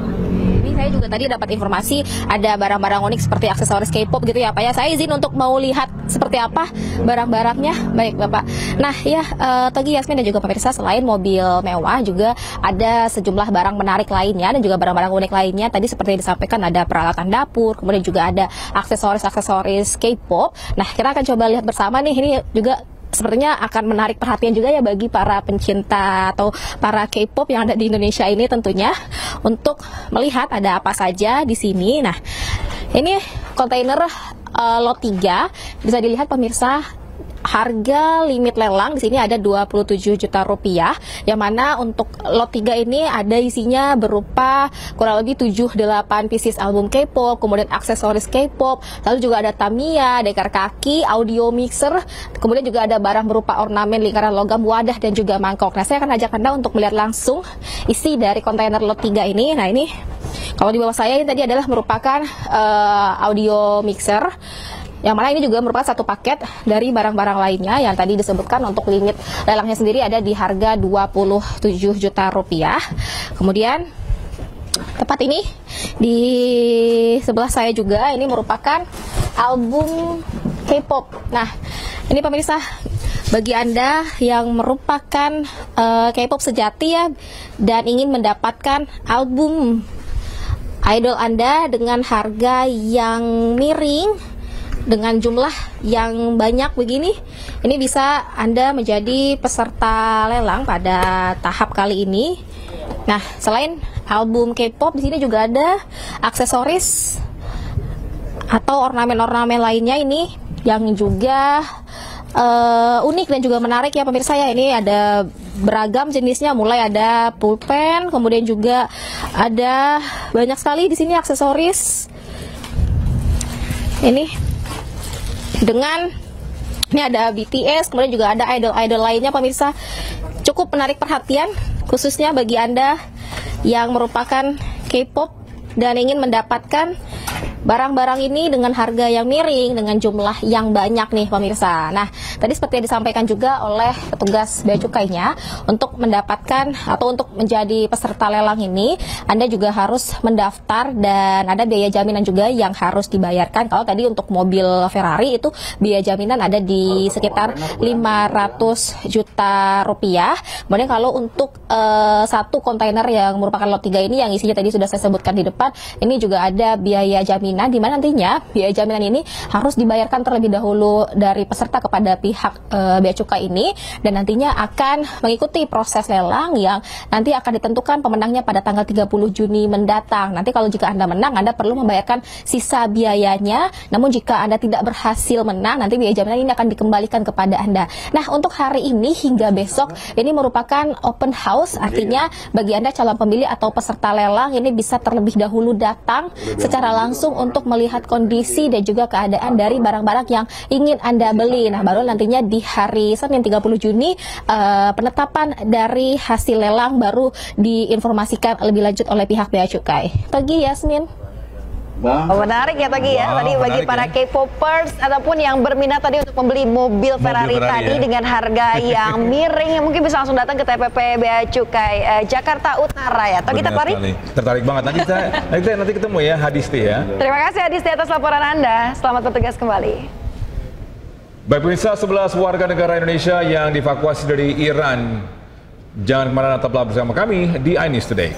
Ini saya juga tadi dapat informasi ada barang-barang unik seperti aksesoris K-pop gitu ya Pak ya. Saya izin untuk mau lihat seperti apa barang-barangnya. Baik Bapak. Nah ya, Togi, Yasmin dan juga pemirsa, selain mobil mewah juga ada sejumlah barang menarik lainnya dan juga barang-barang unik lainnya. Tadi seperti yang disampaikan ada peralatan dapur, kemudian juga ada aksesoris-aksesoris K-pop. Nah kita akan coba lihat bersama nih, ini juga sepertinya akan menarik perhatian juga ya bagi para pencinta atau para K-pop yang ada di Indonesia ini tentunya, untuk melihat ada apa saja di sini. Nah, ini kontainer lot 3, bisa dilihat pemirsa. Harga limit lelang di sini ada 27 juta rupiah, yang mana untuk lot 3 ini ada isinya berupa kurang lebih 7-8 pieces album K-pop, kemudian aksesoris K-pop, lalu juga ada Tamiya, dekar kaki, audio mixer, kemudian juga ada barang berupa ornamen lingkaran logam, wadah dan juga mangkok. Nah, saya akan ajak Anda untuk melihat langsung isi dari kontainer lot 3 ini. Nah, ini kalau di bawah saya ini tadi adalah merupakan audio mixer, yang mana ini juga merupakan satu paket dari barang-barang lainnya yang tadi disebutkan. Untuk limit lelangnya sendiri ada di harga 27 juta rupiah. Kemudian tepat ini di sebelah saya juga ini merupakan album K-pop. Nah, ini pemirsa, bagi Anda yang merupakan K-pop sejati ya dan ingin mendapatkan album idol Anda dengan harga yang miring, dengan jumlah yang banyak begini, ini bisa Anda menjadi peserta lelang pada tahap kali ini. Nah, selain album K-pop, di sini juga ada aksesoris atau ornamen-ornamen lainnya ini yang juga unik dan juga menarik ya pemirsa ya. Ini ada beragam jenisnya, mulai ada pulpen, kemudian juga ada banyak sekali di sini aksesoris. Ini dengan ini ada BTS, kemudian juga ada idol-idol lainnya pemirsa. Cukup menarik perhatian khususnya bagi Anda yang merupakan K-pop dan ingin mendapatkan barang-barang ini dengan harga yang miring, dengan jumlah yang banyak nih pemirsa. Nah, tadi seperti yang disampaikan juga oleh petugas bea cukainya, untuk mendapatkan atau untuk menjadi peserta lelang ini Anda juga harus mendaftar dan ada biaya jaminan juga yang harus dibayarkan. Kalau tadi untuk mobil Ferrari itu biaya jaminan ada di sekitar 500 juta rupiah. Kemudian kalau untuk satu kontainer yang merupakan lot 3 ini yang isinya tadi sudah saya sebutkan di depan, ini juga ada biaya jaminan, di mana nantinya biaya jaminan ini harus dibayarkan terlebih dahulu dari peserta kepada pihak bea cukai ini, dan nantinya akan mengikuti proses lelang yang nanti akan ditentukan pemenangnya pada tanggal 30 Juni mendatang. Nanti kalau jika Anda menang, Anda perlu membayarkan sisa biayanya. Namun jika Anda tidak berhasil menang, nanti biaya jaminan ini akan dikembalikan kepada Anda. Nah, untuk hari ini hingga besok ini merupakan open house, artinya bagi Anda calon pemilih atau peserta lelang ini bisa terlebih dahulu datang secara langsung untuk melihat kondisi dan juga keadaan dari barang-barang yang ingin Anda beli. Nah, baru nantinya di hari Senin 30 Juni penetapan dari hasil lelang baru diinformasikan lebih lanjut oleh pihak bea cukai. Togi, Yasmin. Menarik ya Togi ya, tadi bagi para K-popers ataupun yang berminat tadi untuk membeli mobil Ferrari tadi ya, dengan harga yang miring, yang mungkin bisa langsung datang ke TPP Bea Cukai Jakarta Utara ya. Togi tertarik? Tertarik banget. Nanti ketemu ya Hadisti ya. Terima kasih Hadisti atas laporan Anda. Selamat bertugas kembali. Baik pemirsa, 11 warga negara Indonesia yang dievakuasi dari Iran. Jangan kemana-mana, tetaplah bersama kami di iNews Today.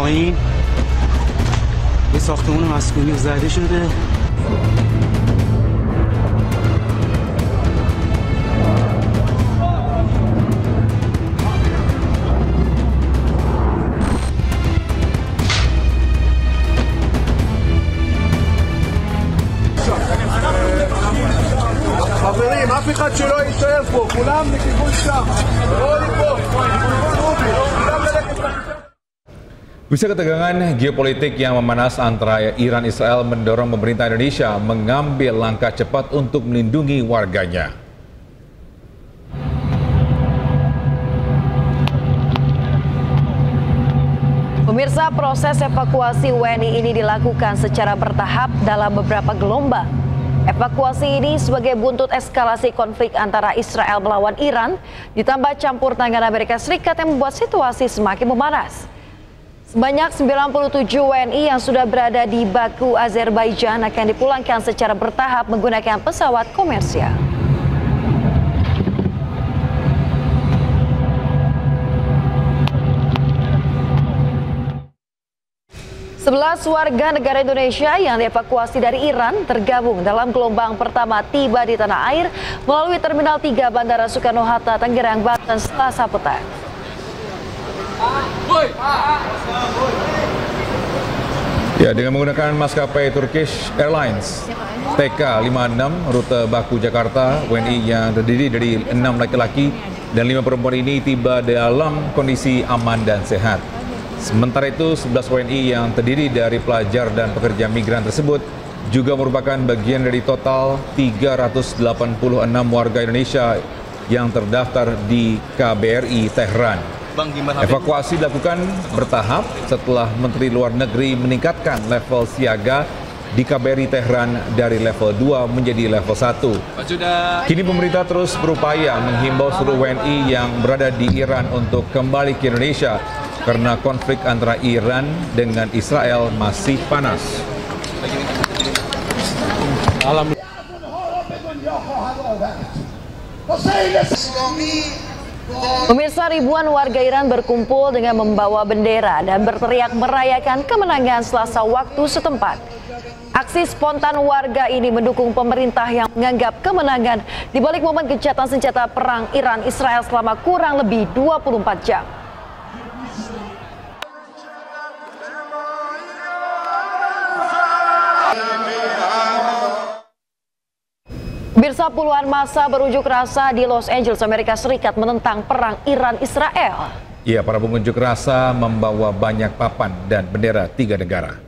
پایین یه ساختمان مسکونی زده شده. חברים, אף אחד שלא יישאר פה, כולם לכיוון שם. Bisa ketegangan geopolitik yang memanas antara Iran dan Israel mendorong pemerintah Indonesia mengambil langkah cepat untuk melindungi warganya. Pemirsa, proses evakuasi WNI ini dilakukan secara bertahap dalam beberapa gelombang. Evakuasi ini sebagai buntut eskalasi konflik antara Israel melawan Iran, ditambah campur tangan Amerika Serikat yang membuat situasi semakin memanas. Sebanyak 97 WNI yang sudah berada di Baku, Azerbaijan akan dipulangkan secara bertahap menggunakan pesawat komersial. Sebelas warga negara Indonesia yang dievakuasi dari Iran tergabung dalam gelombang pertama tiba di tanah air melalui Terminal 3 Bandara Soekarno-Hatta, Tangerang, Banten, Selasa petang. Ya, dengan menggunakan maskapai Turkish Airlines TK56 rute Baku Jakarta, WNI yang terdiri dari 6 laki-laki dan 5 perempuan ini tiba dalam kondisi aman dan sehat. Sementara itu, 11 WNI yang terdiri dari pelajar dan pekerja migran tersebut juga merupakan bagian dari total 386 warga Indonesia yang terdaftar di KBRI Tehran. Evakuasi dilakukan bertahap setelah Menteri Luar Negeri meningkatkan level siaga di KBRI Tehran dari level 2 menjadi level 1. Kini pemerintah terus berupaya menghimbau seluruh WNI yang berada di Iran untuk kembali ke Indonesia karena konflik antara Iran dengan Israel masih panas. Pemirsa, ribuan warga Iran berkumpul dengan membawa bendera dan berteriak merayakan kemenangan Selasa waktu setempat. Aksi spontan warga ini mendukung pemerintah yang menganggap kemenangan di balik momen gencatan senjata perang Iran-Israel selama kurang lebih 24 jam. Pemirsa, puluhan massa berunjuk rasa di Los Angeles, Amerika Serikat menentang perang Iran-Israel. Ya, para pengunjuk rasa membawa banyak papan dan bendera 3 negara.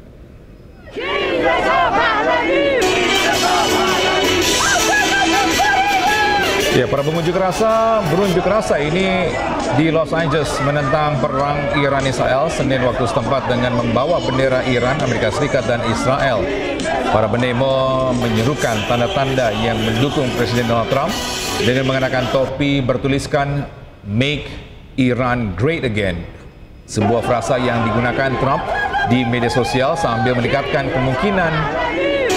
Ya, para pengunjuk rasa berunjuk rasa ini di Los Angeles menentang perang Iran-Israel Senin waktu setempat dengan membawa bendera Iran, Amerika Serikat, dan Israel. Para pendemo menyerukan tanda-tanda yang mendukung Presiden Donald Trump dengan mengenakan topi bertuliskan "Make Iran Great Again", sebuah frasa yang digunakan Trump di media sosial sambil meningkatkan kemungkinan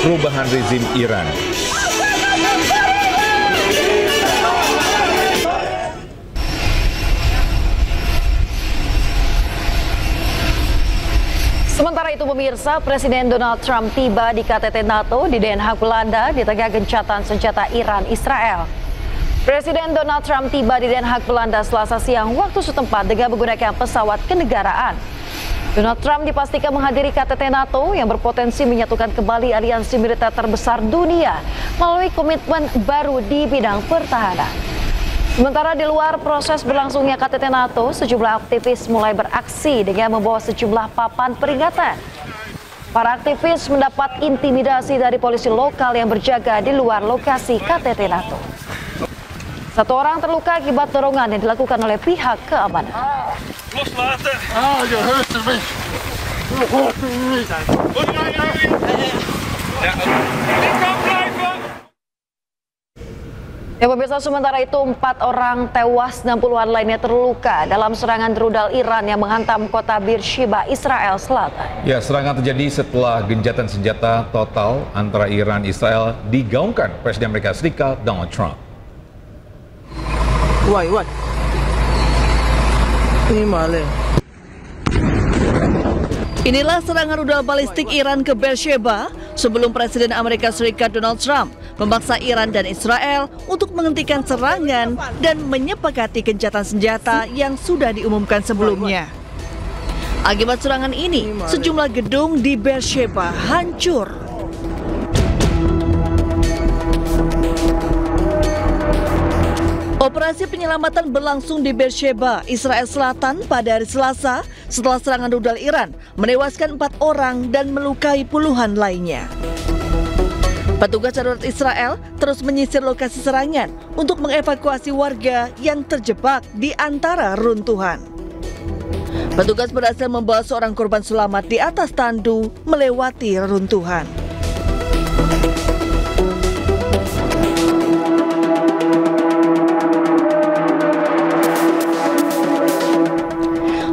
perubahan rezim Iran. Sementara itu, pemirsa, Presiden Donald Trump tiba di KTT NATO di Den Haag, Belanda di tengah gencatan senjata Iran-Israel. Presiden Donald Trump tiba di Den Haag, Belanda Selasa siang waktu setempat dengan menggunakan pesawat kenegaraan. Donald Trump dipastikan menghadiri KTT NATO yang berpotensi menyatukan kembali aliansi militer terbesar dunia melalui komitmen baru di bidang pertahanan. Sementara di luar proses berlangsungnya KTT NATO, sejumlah aktivis mulai beraksi dengan membawa sejumlah papan peringatan. Para aktivis mendapat intimidasi dari polisi lokal yang berjaga di luar lokasi KTT NATO. Satu orang terluka akibat dorongan yang dilakukan oleh pihak keamanan. Ya, pemirsa, sementara itu 4 orang tewas dan puluhan lainnya terluka dalam serangan rudal Iran yang menghantam kota Beersheba, Israel Selatan. Ya, serangan terjadi setelah gencatan senjata total antara Iran dan Israel digaungkan Presiden Amerika Serikat Donald Trump. Ini malah. Inilah serangan rudal balistik Iran ke Beersheba sebelum Presiden Amerika Serikat Donald Trump memaksa Iran dan Israel untuk menghentikan serangan dan menyepakati gencatan senjata yang sudah diumumkan sebelumnya. Akibat serangan ini, sejumlah gedung di Beersheba hancur. Operasi penyelamatan berlangsung di Beersheba, Israel Selatan pada hari Selasa setelah serangan rudal Iran menewaskan 4 orang dan melukai puluhan lainnya. Petugas darurat Israel terus menyisir lokasi serangan untuk mengevakuasi warga yang terjebak di antara runtuhan. Petugas berhasil membawa seorang korban selamat di atas tandu melewati reruntuhan.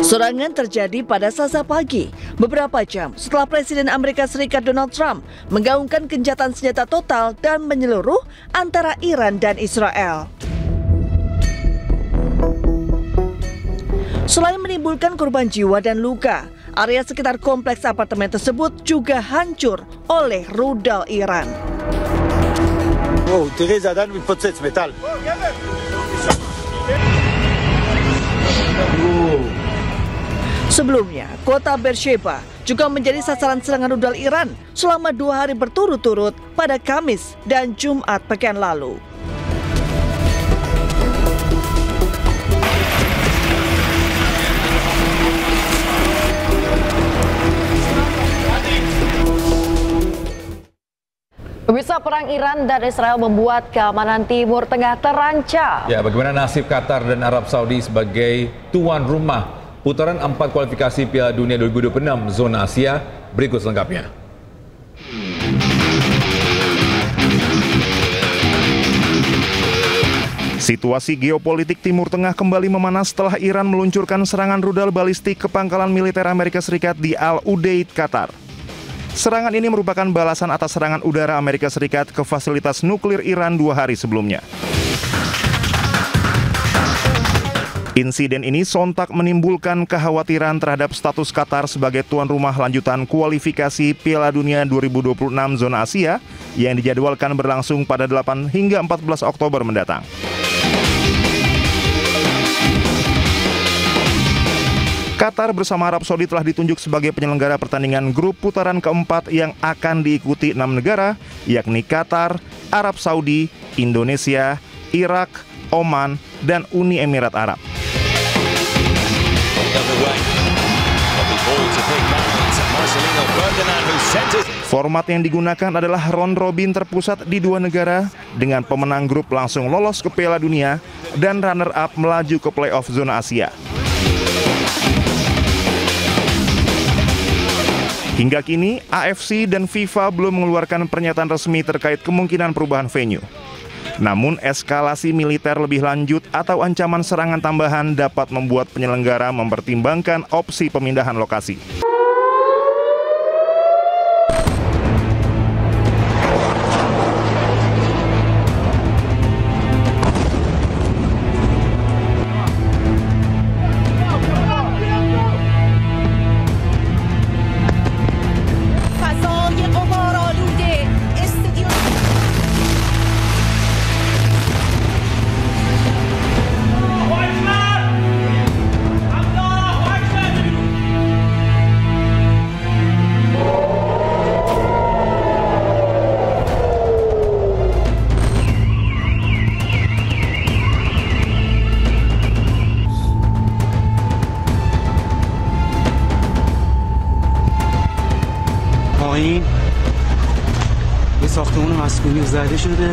Serangan terjadi pada Selasa pagi, beberapa jam setelah Presiden Amerika Serikat Donald Trump menggaungkan gencatan senjata total dan menyeluruh antara Iran dan Israel. Selain menimbulkan korban jiwa dan luka, area sekitar kompleks apartemen tersebut juga hancur oleh rudal Iran. Wow, תראי, זה עדיין מתפוצץ, מטל. Sebelumnya, kota Beersheba juga menjadi sasaran serangan rudal Iran selama 2 hari berturut-turut pada Kamis dan Jumat pekan lalu. Pemirsa, perang Iran dan Israel membuat keamanan Timur Tengah terancam. Ya, bagaimana nasib Qatar dan Arab Saudi sebagai tuan rumah putaran 4 kualifikasi Piala Dunia 2026 zona Asia? Berikut selengkapnya. Situasi geopolitik Timur Tengah kembali memanas setelah Iran meluncurkan serangan rudal balistik ke pangkalan militer Amerika Serikat di Al-Udeid, Qatar. Serangan ini merupakan balasan atas serangan udara Amerika Serikat ke fasilitas nuklir Iran 2 hari sebelumnya. Insiden ini sontak menimbulkan kekhawatiran terhadap status Qatar sebagai tuan rumah lanjutan kualifikasi Piala Dunia 2026 zona Asia yang dijadwalkan berlangsung pada 8 hingga 14 Oktober mendatang. Qatar bersama Arab Saudi telah ditunjuk sebagai penyelenggara pertandingan grup putaran keempat yang akan diikuti 6 negara, yakni Qatar, Arab Saudi, Indonesia, Irak, Oman, dan Uni Emirat Arab. Format yang digunakan adalah round robin terpusat di 2 negara dengan pemenang grup langsung lolos ke Piala Dunia dan runner-up melaju ke playoff zona Asia. Hingga kini, AFC dan FIFA belum mengeluarkan pernyataan resmi terkait kemungkinan perubahan venue. Namun, eskalasi militer lebih lanjut atau ancaman serangan tambahan dapat membuat penyelenggara mempertimbangkan opsi pemindahan lokasi. پایین یه ساختمان مسکونی زده شده.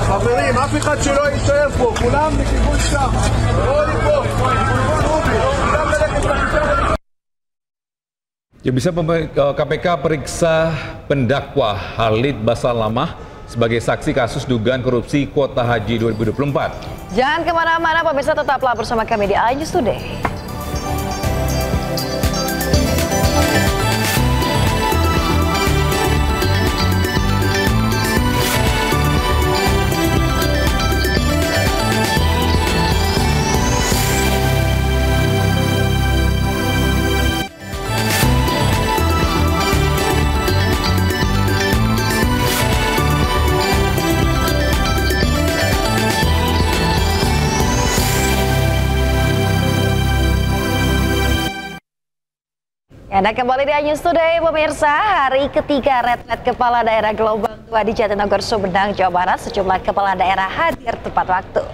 חברים, אף אחד שלא יישאר פה, כולם לכיוון שם. בואו לפה. Ya, bisa KPK periksa pendakwa Khalid Basalamah sebagai saksi kasus dugaan korupsi kuota haji 2024. Jangan kemana-mana, pemirsa, tetaplah bersama kami di iNews Today. Anda kembali di News Today, pemirsa. Hari ketiga retret Kepala Daerah Gelombang 2 di Jatinangor, Sumedang, Jawa Barat. Sejumlah kepala daerah hadir tepat waktu.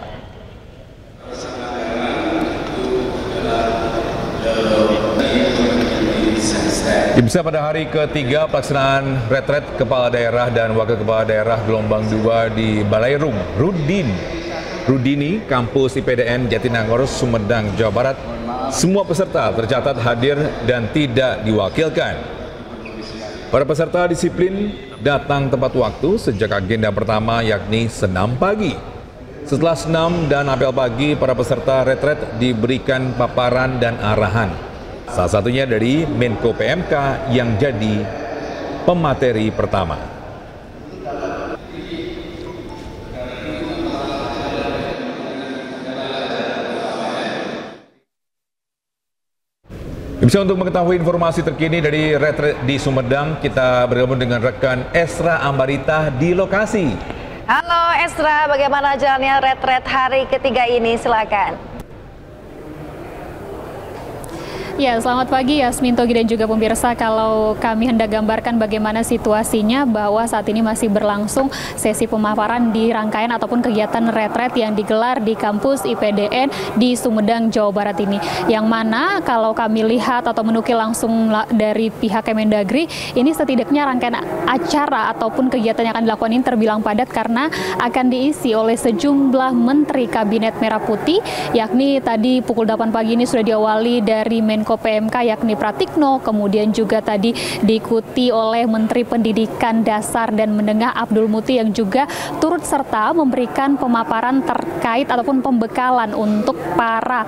Bisa pada hari ketiga pelaksanaan retret Kepala Daerah dan Wakil Kepala Daerah Gelombang 2 di Balairum Rudini, Kampus IPDN Jatinangor, Sumedang, Jawa Barat. Semua peserta tercatat hadir dan tidak diwakilkan. Para peserta disiplin datang tepat waktu sejak agenda pertama yakni senam pagi. Setelah senam dan apel pagi, para peserta retret diberikan paparan dan arahan. Salah satunya dari Menko PMK yang jadi pemateri pertama. Bisa untuk mengetahui informasi terkini dari retret di Sumedang, kita bergabung dengan rekan Esra Ambarita di lokasi. Halo Esra, bagaimana jalannya retret hari ketiga ini? Silakan. Ya, selamat pagi Yasmin, Togi dan juga pemirsa. Kalau kami hendak gambarkan bagaimana situasinya, bahwa saat ini masih berlangsung sesi pemaparan di rangkaian ataupun kegiatan retret yang digelar di kampus IPDN di Sumedang, Jawa Barat ini. Yang mana kalau kami lihat atau menukil langsung dari pihak Kemendagri, ini setidaknya rangkaian acara ataupun kegiatan yang akan dilakukan ini terbilang padat karena akan diisi oleh sejumlah Menteri Kabinet Merah Putih, yakni tadi pukul 8 pagi ini sudah diawali dari Menko PMK yakni Pratikno, kemudian juga tadi diikuti oleh Menteri Pendidikan Dasar dan Menengah Abdul Muti yang juga turut serta memberikan pemaparan terkait ataupun pembekalan untuk para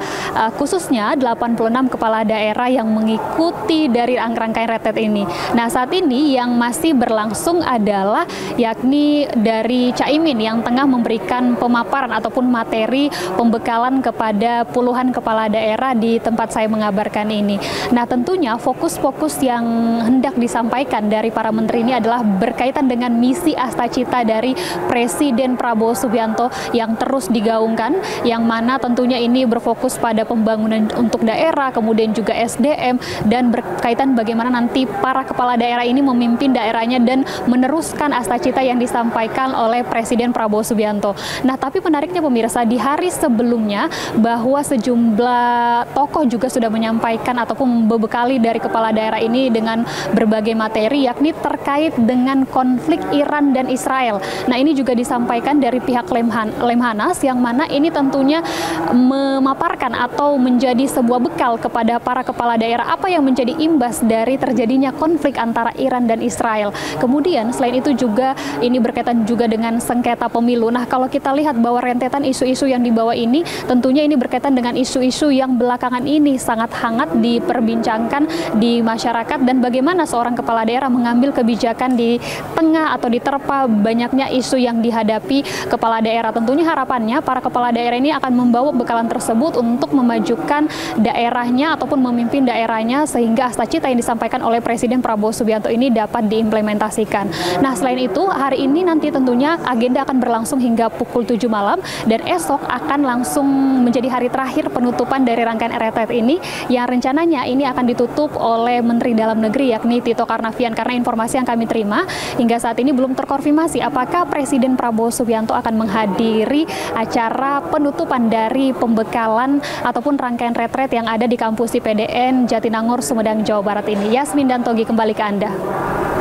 khususnya 86 kepala daerah yang mengikuti dari rangkaian retret ini. Nah, saat ini yang masih berlangsung adalah yakni dari Caimin yang tengah memberikan pemaparan ataupun materi pembekalan kepada puluhan kepala daerah di tempat saya mengabarkan ini. Nah, tentunya fokus-fokus yang hendak disampaikan dari para menteri ini adalah berkaitan dengan misi Astacita dari Presiden Prabowo Subianto yang terus digaungkan, yang mana tentunya ini berfokus pada pembangunan untuk daerah, kemudian juga SDM, dan berkaitan bagaimana nanti para kepala daerah ini memimpin daerahnya dan meneruskan Astacita yang disampaikan oleh Presiden Prabowo Subianto. Nah, tapi menariknya pemirsa, di hari sebelumnya bahwa sejumlah tokoh juga sudah menyampaikan ataupun membekali dari kepala daerah ini dengan berbagai materi, yakni terkait dengan konflik Iran dan Israel. Nah, ini juga disampaikan dari pihak Lemhanas, yang mana ini tentunya memaparkan atau menjadi sebuah bekal kepada para kepala daerah apa yang menjadi imbas dari terjadinya konflik antara Iran dan Israel. Kemudian selain itu juga ini berkaitan juga dengan sengketa pemilu. Nah, kalau kita lihat bahwa rentetan isu-isu yang dibawa ini tentunya ini berkaitan dengan isu-isu yang belakangan ini sangat hangat diperbincangkan di masyarakat, dan bagaimana seorang kepala daerah mengambil kebijakan di tengah atau diterpa banyaknya isu yang dihadapi kepala daerah. Tentunya harapannya para kepala daerah ini akan membawa bekalan tersebut untuk memajukan daerahnya ataupun memimpin daerahnya sehingga Astacita yang disampaikan oleh Presiden Prabowo Subianto ini dapat diimplementasikan. Nah, selain itu hari ini nanti tentunya agenda akan berlangsung hingga pukul 7 malam dan esok akan langsung menjadi hari terakhir penutupan dari rangkaian retret ini, yang rencananya ini akan ditutup oleh Menteri Dalam Negeri yakni Tito Karnavian, karena informasi yang kami terima hingga saat ini belum terkonfirmasi apakah Presiden Prabowo Subianto akan menghadiri acara penutupan dari pembekalan ataupun rangkaian retret yang ada di kampus IPDN Jatinangor, Sumedang, Jawa Barat ini. Yasmin dan Togi, kembali ke Anda.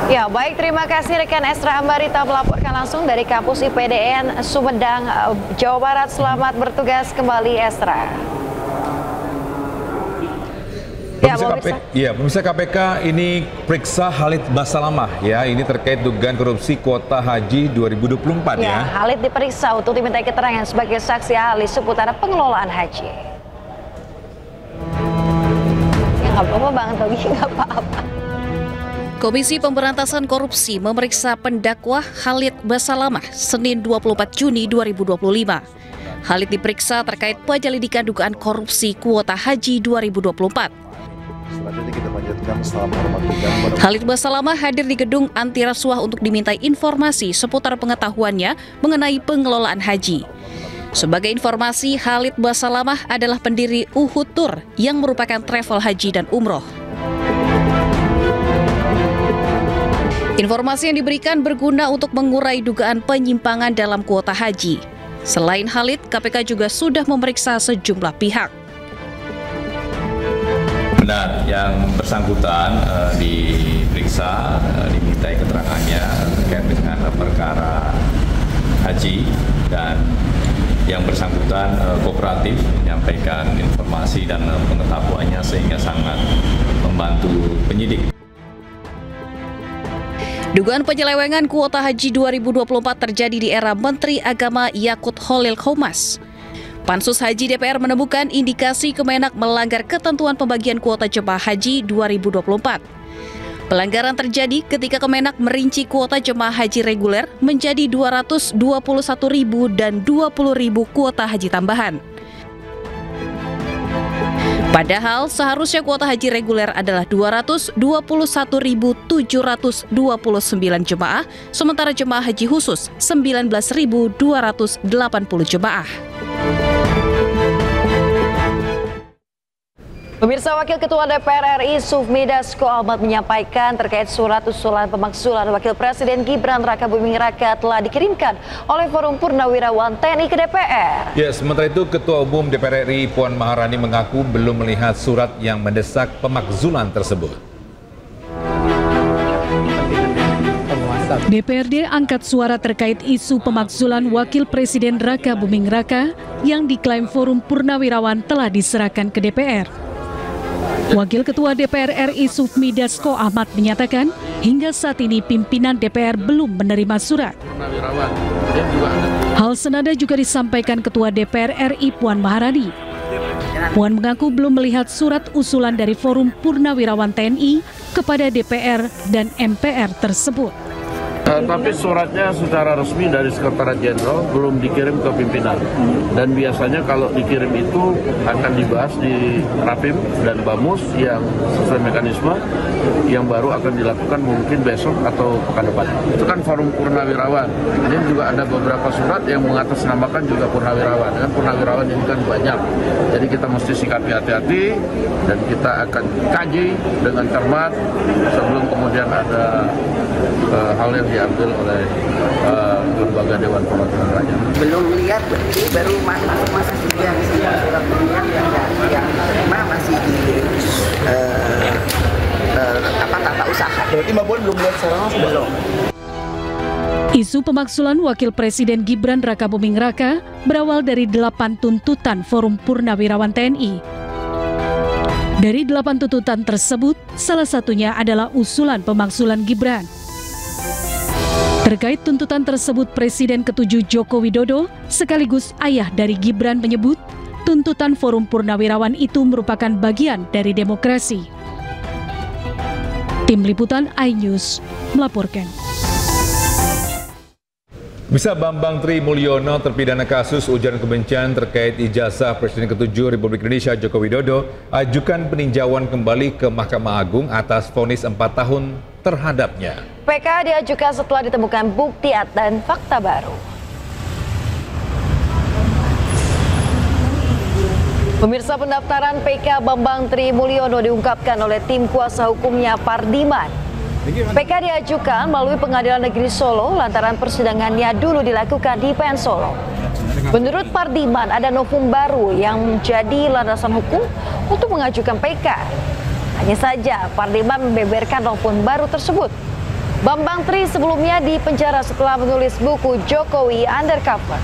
Ya, baik, terima kasih rekan Esra Ambarita melaporkan langsung dari kampus IPDN Sumedang, Jawa Barat. Selamat bertugas kembali, Esra. Pemirsa KPK ini periksa Khalid Basalamah ya, ini terkait dugaan korupsi kuota haji 2024 ya. Khalid diperiksa untuk dimintai keterangan sebagai saksi ahli seputar pengelolaan haji. Ya nggak apa-apa Bang Togi, nggak apa-apa. Komisi Pemberantasan Korupsi memeriksa pendakwa Khalid Basalamah Senin 24 Juni 2025. Khalid diperiksa terkait penyelidikan dugaan korupsi kuota haji 2024. Khalid Basalamah hadir di gedung anti rasuah untuk dimintai informasi seputar pengetahuannya mengenai pengelolaan haji. Sebagai informasi, Khalid Basalamah adalah pendiri Uhud Tour yang merupakan travel haji dan umroh. Informasi yang diberikan berguna untuk mengurai dugaan penyimpangan dalam kuota haji. Selain Khalid, KPK juga sudah memeriksa sejumlah pihak. Benar, yang bersangkutan diperiksa, dimintai keterangannya terkait dengan perkara haji, dan yang bersangkutan kooperatif menyampaikan informasi dan pengetahuannya sehingga sangat membantu penyidik. Dugaan penyelewengan kuota haji 2024 terjadi di era Menteri Agama Yakut Khalil Qomas. Pansus Haji DPR menemukan indikasi Kemenak melanggar ketentuan pembagian kuota jemaah haji 2024. Pelanggaran terjadi ketika Kemenak merinci kuota jemaah haji reguler menjadi 221.000 dan 20.000 kuota haji tambahan. Padahal seharusnya kuota haji reguler adalah 221.729 jemaah, sementara jemaah haji khusus 19.280 jemaah. Pemirsa, Wakil Ketua DPR RI Sufmi Dasko Ahmad menyampaikan terkait surat usulan pemakzulan Wakil Presiden Gibran Rakabuming Raka telah dikirimkan oleh Forum Purnawirawan TNI ke DPR. Ya, sementara itu Ketua Umum DPR RI Puan Maharani mengaku belum melihat surat yang mendesak pemakzulan tersebut. DPRD angkat suara terkait isu pemakzulan Wakil Presiden Rakabuming Raka yang diklaim Forum Purnawirawan telah diserahkan ke DPR. Wakil Ketua DPR RI Sufmi Dasko Ahmad menyatakan hingga saat ini pimpinan DPR belum menerima surat. Hal senada juga disampaikan Ketua DPR RI Puan Maharani. Puan mengaku belum melihat surat usulan dari Forum Purnawirawan TNI kepada DPR dan MPR tersebut. Tapi suratnya secara resmi dari Sekretariat Jenderal belum dikirim ke pimpinan. Dan biasanya kalau dikirim itu akan dibahas di Rapim dan Bamus yang sesuai mekanisme yang baru akan dilakukan mungkin besok atau pekan depan. Itu kan Forum Purnawirawan. Ini juga ada beberapa surat yang mengatasnamakan juga Purnawirawan. Dan Purnawirawan ini kan banyak. Jadi kita mesti sikapi hati-hati dan kita akan kaji dengan cermat sebelum kemudian ada hal yang diambil oleh lembaga Dewan Perwakilan Rakyat. Belum lihat, ini baru masuk sidang semua surat pemilihan yang terima masih di tata usaha. Berarti Mbak Puan belum lihat secara langsung? Belum. Isu pemakzulan Wakil Presiden Gibran Rakabuming Raka berawal dari 8 tuntutan Forum Purnawirawan TNI. Dari 8 tuntutan tersebut, salah satunya adalah usulan pemakzulan Gibran. Terkait tuntutan tersebut, Presiden ke-7 Joko Widodo sekaligus ayah dari Gibran menyebut tuntutan Forum Purnawirawan itu merupakan bagian dari demokrasi. Tim Liputan iNews melaporkan. Bisa Bambang Tri Mulyono terpidana kasus ujaran kebencian terkait ijazah Presiden ke-7 Republik Indonesia Joko Widodo ajukan peninjauan kembali ke Mahkamah Agung atas vonis 4 tahun terhadapnya. PK diajukan setelah ditemukan bukti dan fakta baru. Pemirsa, pendaftaran PK Bambang Tri Mulyono diungkapkan oleh tim kuasa hukumnya Pardiman. PK diajukan melalui Pengadilan Negeri Solo lantaran persidangannya dulu dilakukan di PN Solo. Menurut Pardiman, ada novum baru yang menjadi landasan hukum untuk mengajukan PK. Hanya saja Pardiman membeberkan novum baru tersebut. Bambang Tri sebelumnya dipenjara setelah menulis buku Jokowi Undercover.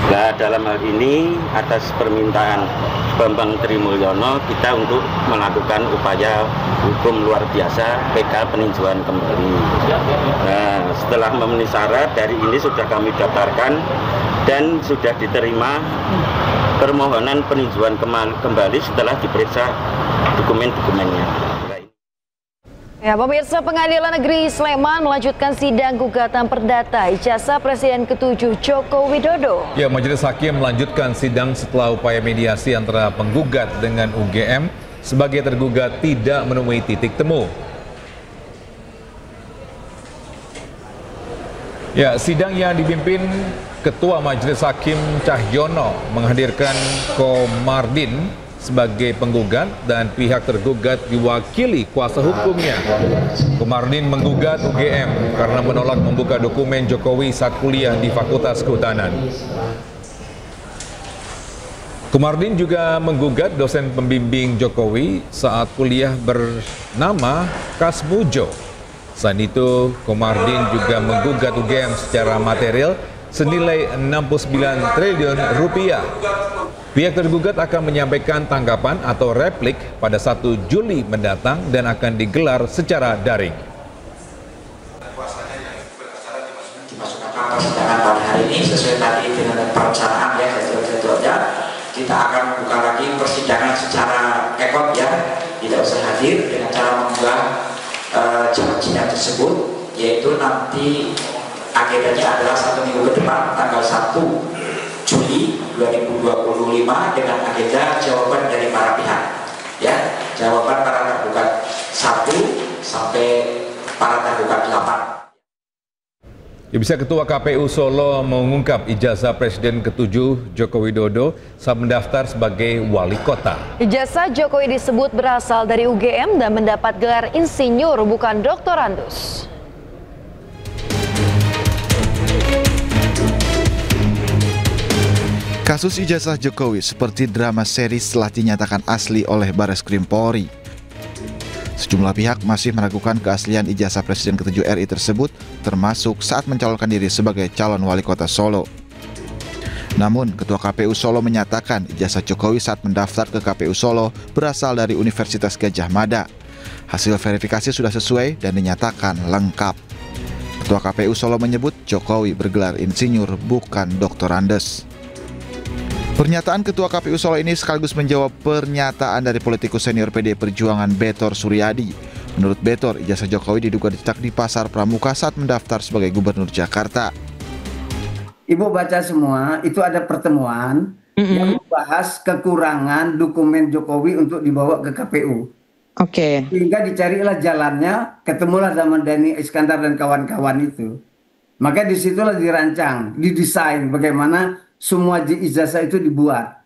Nah, dalam hal ini atas permintaan Bambang Tri Mulyono kita untuk melakukan upaya hukum luar biasa PK peninjauan kembali. Nah, setelah memenuhi syarat, dari ini sudah kami daftarkan dan sudah diterima permohonan peninjauan kembali setelah diperiksa dokumen-dokumennya. Ya, pemirsa, Pengadilan Negeri Sleman melanjutkan sidang gugatan perdata ijazah Presiden ke-7 Joko Widodo. Ya, Majelis Hakim melanjutkan sidang setelah upaya mediasi antara penggugat dengan UGM sebagai tergugat tidak menemui titik temu. Ya, sidang yang dipimpin Ketua Majelis Hakim Cahyono menghadirkan Komardin sebagai penggugat dan pihak tergugat diwakili kuasa hukumnya. Komarudin menggugat UGM karena menolak membuka dokumen Jokowi saat kuliah di Fakultas Kehutanan. Komarudin juga menggugat dosen pembimbing Jokowi saat kuliah bernama Kasmujo. Selain itu, Komarudin juga menggugat UGM secara material senilai 69 triliun rupiah. Pihak tergugat akan menyampaikan tanggapan atau replik pada 1 Juli mendatang dan akan digelar secara daring. Persidangan pada hari ini sesuai tadi dengan perencanaan ya, jadwal-jadwalnya. Kita akan buka lagi persidangan secara ekot ya, tidak usah hadir dengan cara membuat jam sidang tersebut, yaitu nanti agendanya adalah 1 minggu ke depan tanggal 1 Juli 2025 dengan agenda jawaban dari para pihak ya, jawaban para tergugat 1 sampai para tergugat 8. Bisa Ketua KPU Solo mengungkap ijazah Presiden ke-7 Joko Widodo saat mendaftar sebagai wali kota. Ijazah Jokowi disebut berasal dari UGM dan mendapat gelar insinyur bukan doktorandus. Kasus ijazah Jokowi seperti drama seri setelah dinyatakan asli oleh Bareskrim Polri. Sejumlah pihak masih meragukan keaslian ijazah Presiden ke-7 RI tersebut, termasuk saat mencalonkan diri sebagai calon wali kota Solo. Namun, Ketua KPU Solo menyatakan ijazah Jokowi saat mendaftar ke KPU Solo berasal dari Universitas Gadjah Mada. Hasil verifikasi sudah sesuai dan dinyatakan lengkap. Ketua KPU Solo menyebut Jokowi bergelar insinyur bukan doktorandes. Pernyataan Ketua KPU Solo ini sekaligus menjawab pernyataan dari politikus senior PD Perjuangan Betor Suryadi. Menurut Betor, ijazah Jokowi diduga dicetak di Pasar Pramuka saat mendaftar sebagai Gubernur Jakarta. Ibu baca semua, itu ada pertemuan yang membahas kekurangan dokumen Jokowi untuk dibawa ke KPU. Oke. Sehingga dicarilah jalannya, ketemulah sama Dhani Iskandar dan kawan-kawan itu. Maka disitulah dirancang, didesain bagaimana semua ijazah itu dibuat.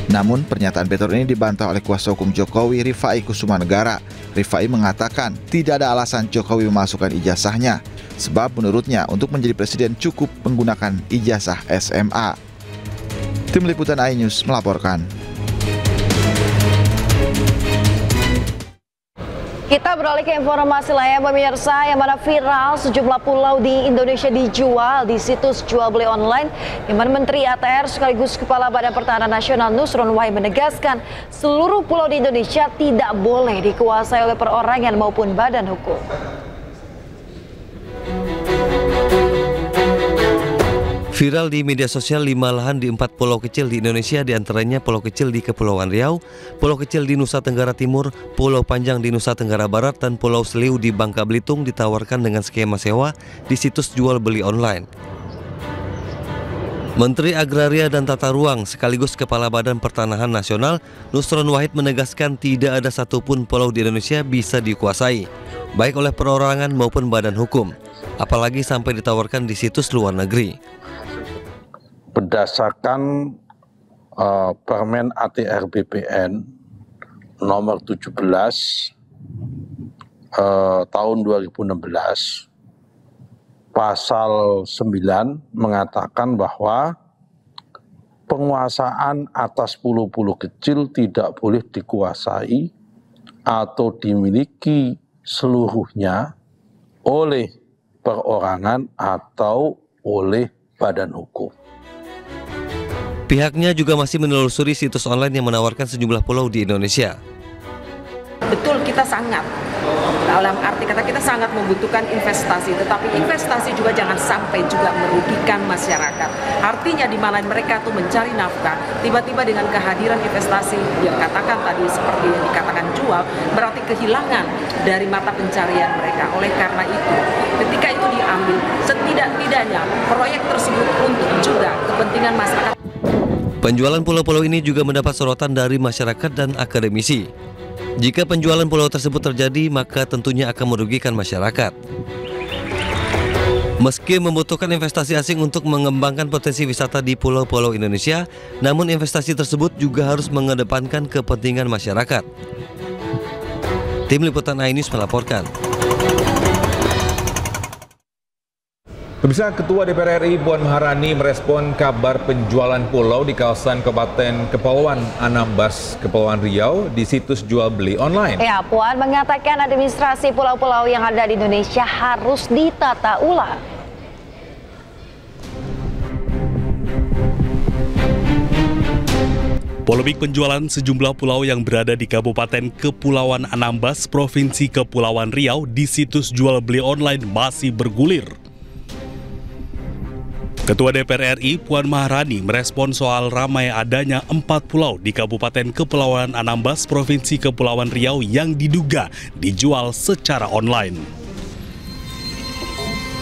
Namun pernyataan Betor ini dibantah oleh kuasa hukum Jokowi, Rifai Kusumanegara. Rifai mengatakan tidak ada alasan Jokowi memasukkan ijazahnya, sebab menurutnya untuk menjadi presiden cukup menggunakan ijazah SMA. Tim Liputan iNews melaporkan. Kita beralih ke informasi lainnya, pemirsa, yang mana viral sejumlah pulau di Indonesia dijual di situs jual beli online, di mana Menteri ATR sekaligus Kepala Badan Pertahanan Nasional Nusron Wahid menegaskan seluruh pulau di Indonesia tidak boleh dikuasai oleh perorangan maupun badan hukum. Viral di media sosial 5 lahan di 4 pulau kecil di Indonesia, diantaranya pulau kecil di Kepulauan Riau, pulau kecil di Nusa Tenggara Timur, pulau panjang di Nusa Tenggara Barat, dan pulau Seliu di Bangka Belitung ditawarkan dengan skema sewa di situs jual beli online. Menteri Agraria dan Tata Ruang sekaligus Kepala Badan Pertanahan Nasional Nusron Wahid menegaskan tidak ada satupun pulau di Indonesia bisa dikuasai, baik oleh perorangan maupun badan hukum, apalagi sampai ditawarkan di situs luar negeri. Berdasarkan Permen ATR BPN nomor 17 tahun 2016, pasal 9 mengatakan bahwa penguasaan atas pulau-pulau kecil tidak boleh dikuasai atau dimiliki seluruhnya oleh perorangan atau oleh badan hukum. Pihaknya juga masih menelusuri situs online yang menawarkan sejumlah pulau di Indonesia. Betul, kita sangat, dalam arti kata kita sangat membutuhkan investasi, tetapi investasi juga jangan sampai juga merugikan masyarakat. Artinya di mana mereka tuh mencari nafkah, tiba-tiba dengan kehadiran investasi yang katakan tadi seperti yang dikatakan jual, berarti kehilangan dari mata pencarian mereka. Oleh karena itu, ketika itu diambil, setidak-tidaknya proyek tersebut untuk juga kepentingan masyarakat. Penjualan pulau-pulau ini juga mendapat sorotan dari masyarakat dan akademisi. Jika penjualan pulau tersebut terjadi, maka tentunya akan merugikan masyarakat. Meski membutuhkan investasi asing untuk mengembangkan potensi wisata di pulau-pulau Indonesia, namun investasi tersebut juga harus mengedepankan kepentingan masyarakat. Tim Liputan iNews melaporkan. Pemirsa, Ketua DPR RI Puan Maharani merespon kabar penjualan pulau di kawasan Kabupaten Kepulauan Anambas, Kepulauan Riau di situs jual beli online. Ya, Puan mengatakan administrasi pulau-pulau yang ada di Indonesia harus ditata ulang. Polemik penjualan sejumlah pulau yang berada di Kabupaten Kepulauan Anambas, Provinsi Kepulauan Riau di situs jual beli online masih bergulir. Ketua DPR RI Puan Maharani merespon soal ramai adanya 4 pulau di Kabupaten Kepulauan Anambas, Provinsi Kepulauan Riau yang diduga dijual secara online.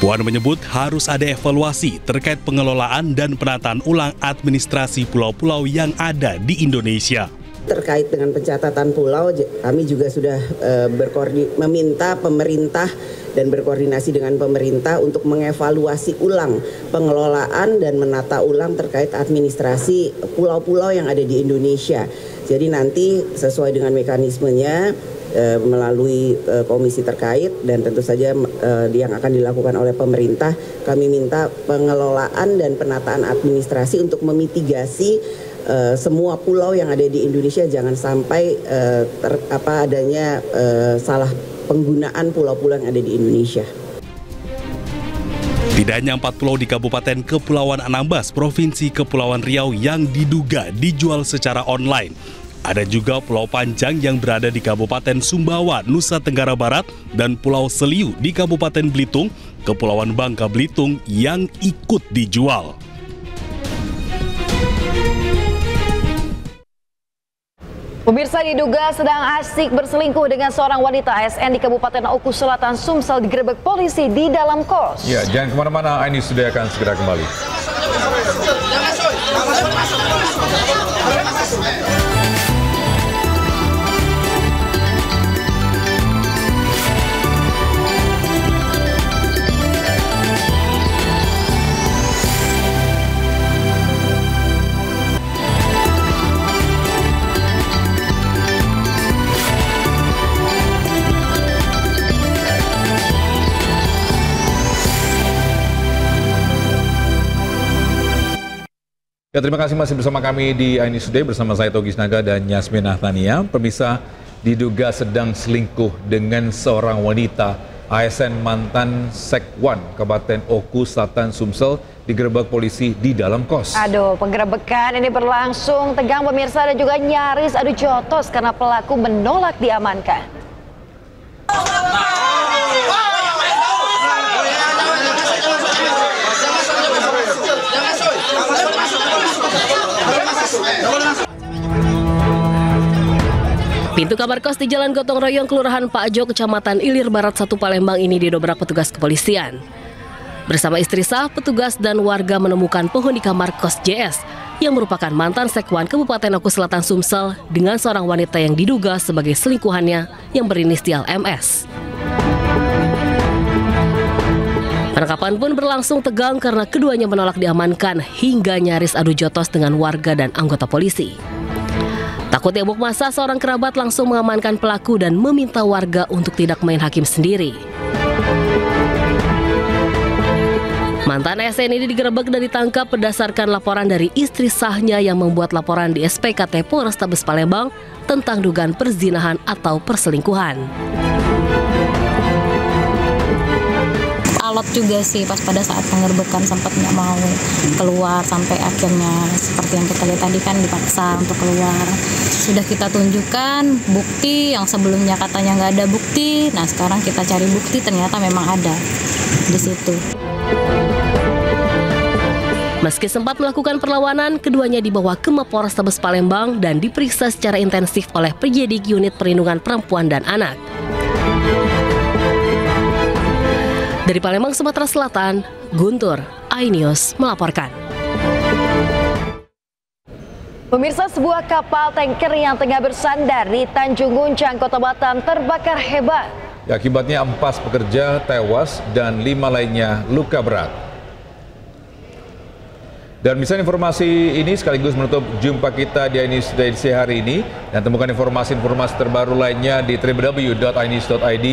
Puan menyebut harus ada evaluasi terkait pengelolaan dan penataan ulang administrasi pulau-pulau yang ada di Indonesia. Terkait dengan pencatatan pulau, kami juga sudah meminta pemerintah dan berkoordinasi dengan pemerintah untuk mengevaluasi ulang pengelolaan dan menata ulang terkait administrasi pulau-pulau yang ada di Indonesia. Jadi nanti sesuai dengan mekanismenya melalui komisi terkait dan tentu saja yang akan dilakukan oleh pemerintah, kami minta pengelolaan dan penataan administrasi untuk memitigasi semua pulau yang ada di Indonesia jangan sampai adanya salah penggunaan pulau-pulau yang ada di Indonesia. Tidak hanya 4 pulau di Kabupaten Kepulauan Anambas, Provinsi Kepulauan Riau yang diduga dijual secara online. Ada juga Pulau Panjang yang berada di Kabupaten Sumbawa, Nusa Tenggara Barat, dan Pulau Seliu di Kabupaten Belitung, Kepulauan Bangka Belitung yang ikut dijual. Pemirsa, diduga sedang asik berselingkuh dengan seorang wanita ASN di Kabupaten Oku Selatan, Sumsel digerebek polisi di dalam kos. Ya, jangan kemana-mana, iNews sudah akan segera kembali. Ya, terima kasih masih bersama kami di iNews Today bersama saya Togi Snaga dan Yasmin Nahtania. Pemirsa, diduga sedang selingkuh dengan seorang wanita ASN mantan Sekwan Kabupaten Oku Selatan Sumsel digerebek polisi di dalam kos. Aduh, penggerebekan ini berlangsung tegang pemirsa dan juga nyaris adu jotos karena pelaku menolak diamankan. Pintu kamar kos di Jalan Gotong Royong, Kelurahan Pakjo, Kecamatan Ilir Barat 1 Palembang ini didobrak petugas kepolisian. Bersama istri sah, petugas dan warga menemukan penghuni kamar kos JS yang merupakan mantan Sekwan Kabupaten Oku Selatan Sumsel dengan seorang wanita yang diduga sebagai selingkuhannya yang berinisial MS. Penangkapan pun berlangsung tegang karena keduanya menolak diamankan hingga nyaris adu jotos dengan warga dan anggota polisi. Takut diamuk massa, seorang kerabat langsung mengamankan pelaku dan meminta warga untuk tidak main hakim sendiri. Mantan ASN ini digerebek dan ditangkap berdasarkan laporan dari istri sahnya yang membuat laporan di SPKT Polrestabes Palembang tentang dugaan perzinahan atau perselingkuhan. Alot juga sih pas pada saat penggerbekan, sempat nggak mau keluar sampai akhirnya seperti yang kita lihat tadi kan dipaksa untuk keluar. Sudah kita tunjukkan bukti yang sebelumnya katanya nggak ada bukti, nah sekarang kita cari bukti ternyata memang ada di situ. Meski sempat melakukan perlawanan, keduanya dibawa ke Mapolres Tabes Palembang dan diperiksa secara intensif oleh penyidik Unit Perlindungan Perempuan dan Anak. Dari Palembang, Sumatera Selatan, Guntur, iNews melaporkan. Pemirsa, sebuah kapal tanker yang tengah bersandar di Tanjung Guncang, Kota Batam terbakar hebat. Akibatnya 4 pekerja tewas dan 5 lainnya luka berat. Dan misalnya informasi ini sekaligus menutup jumpa kita di iNews edisi hari ini. Dan temukan informasi-informasi terbaru lainnya di www.inews.id.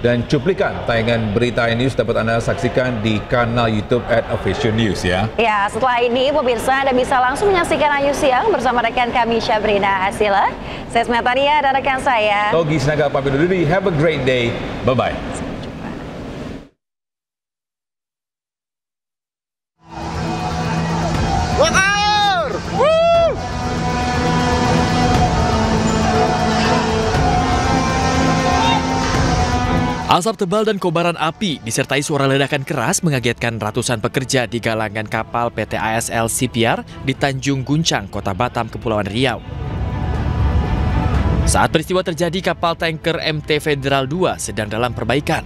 Dan cuplikan tayangan berita iNews dapat Anda saksikan di kanal YouTube @officialnews ya. Ya, setelah ini pemirsa Anda bisa langsung menyaksikan iNews Siang bersama rekan kami Syabrina Asila, saya Smetania dan rekan saya Togi Sinaga pamit undur diri. Have a great day. Bye-bye. Asap tebal dan kobaran api disertai suara ledakan keras mengagetkan ratusan pekerja di galangan kapal PT ASL CPR di Tanjung Guncang, Kota Batam, Kepulauan Riau. Saat peristiwa terjadi, kapal tanker MT Federal 2 sedang dalam perbaikan.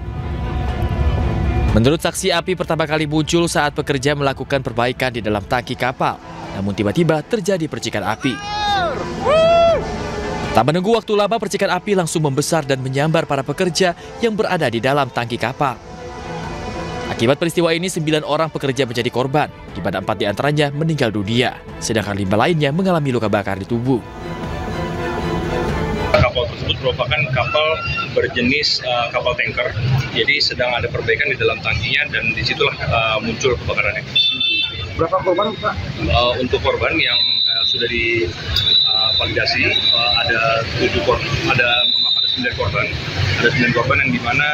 Menurut saksi, api pertama kali muncul saat pekerja melakukan perbaikan di dalam tangki kapal. Namun tiba-tiba terjadi percikan api. Tak menunggu waktu lama, percikan api langsung membesar dan menyambar para pekerja yang berada di dalam tangki kapal. Akibat peristiwa ini, 9 orang pekerja menjadi korban, di mana 4 diantaranya meninggal dunia, sedangkan 5 lainnya mengalami luka bakar di tubuh. Kapal tersebut merupakan kapal berjenis kapal tanker, jadi sedang ada perbaikan di dalam tangkinya dan disitulah muncul kebakarannya. Berapa korban, Pak? Untuk korban yang sudah divalidasi ada 9 korban. Ada 9 korban yang dimana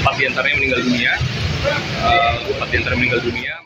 4 diantaranya meninggal dunia.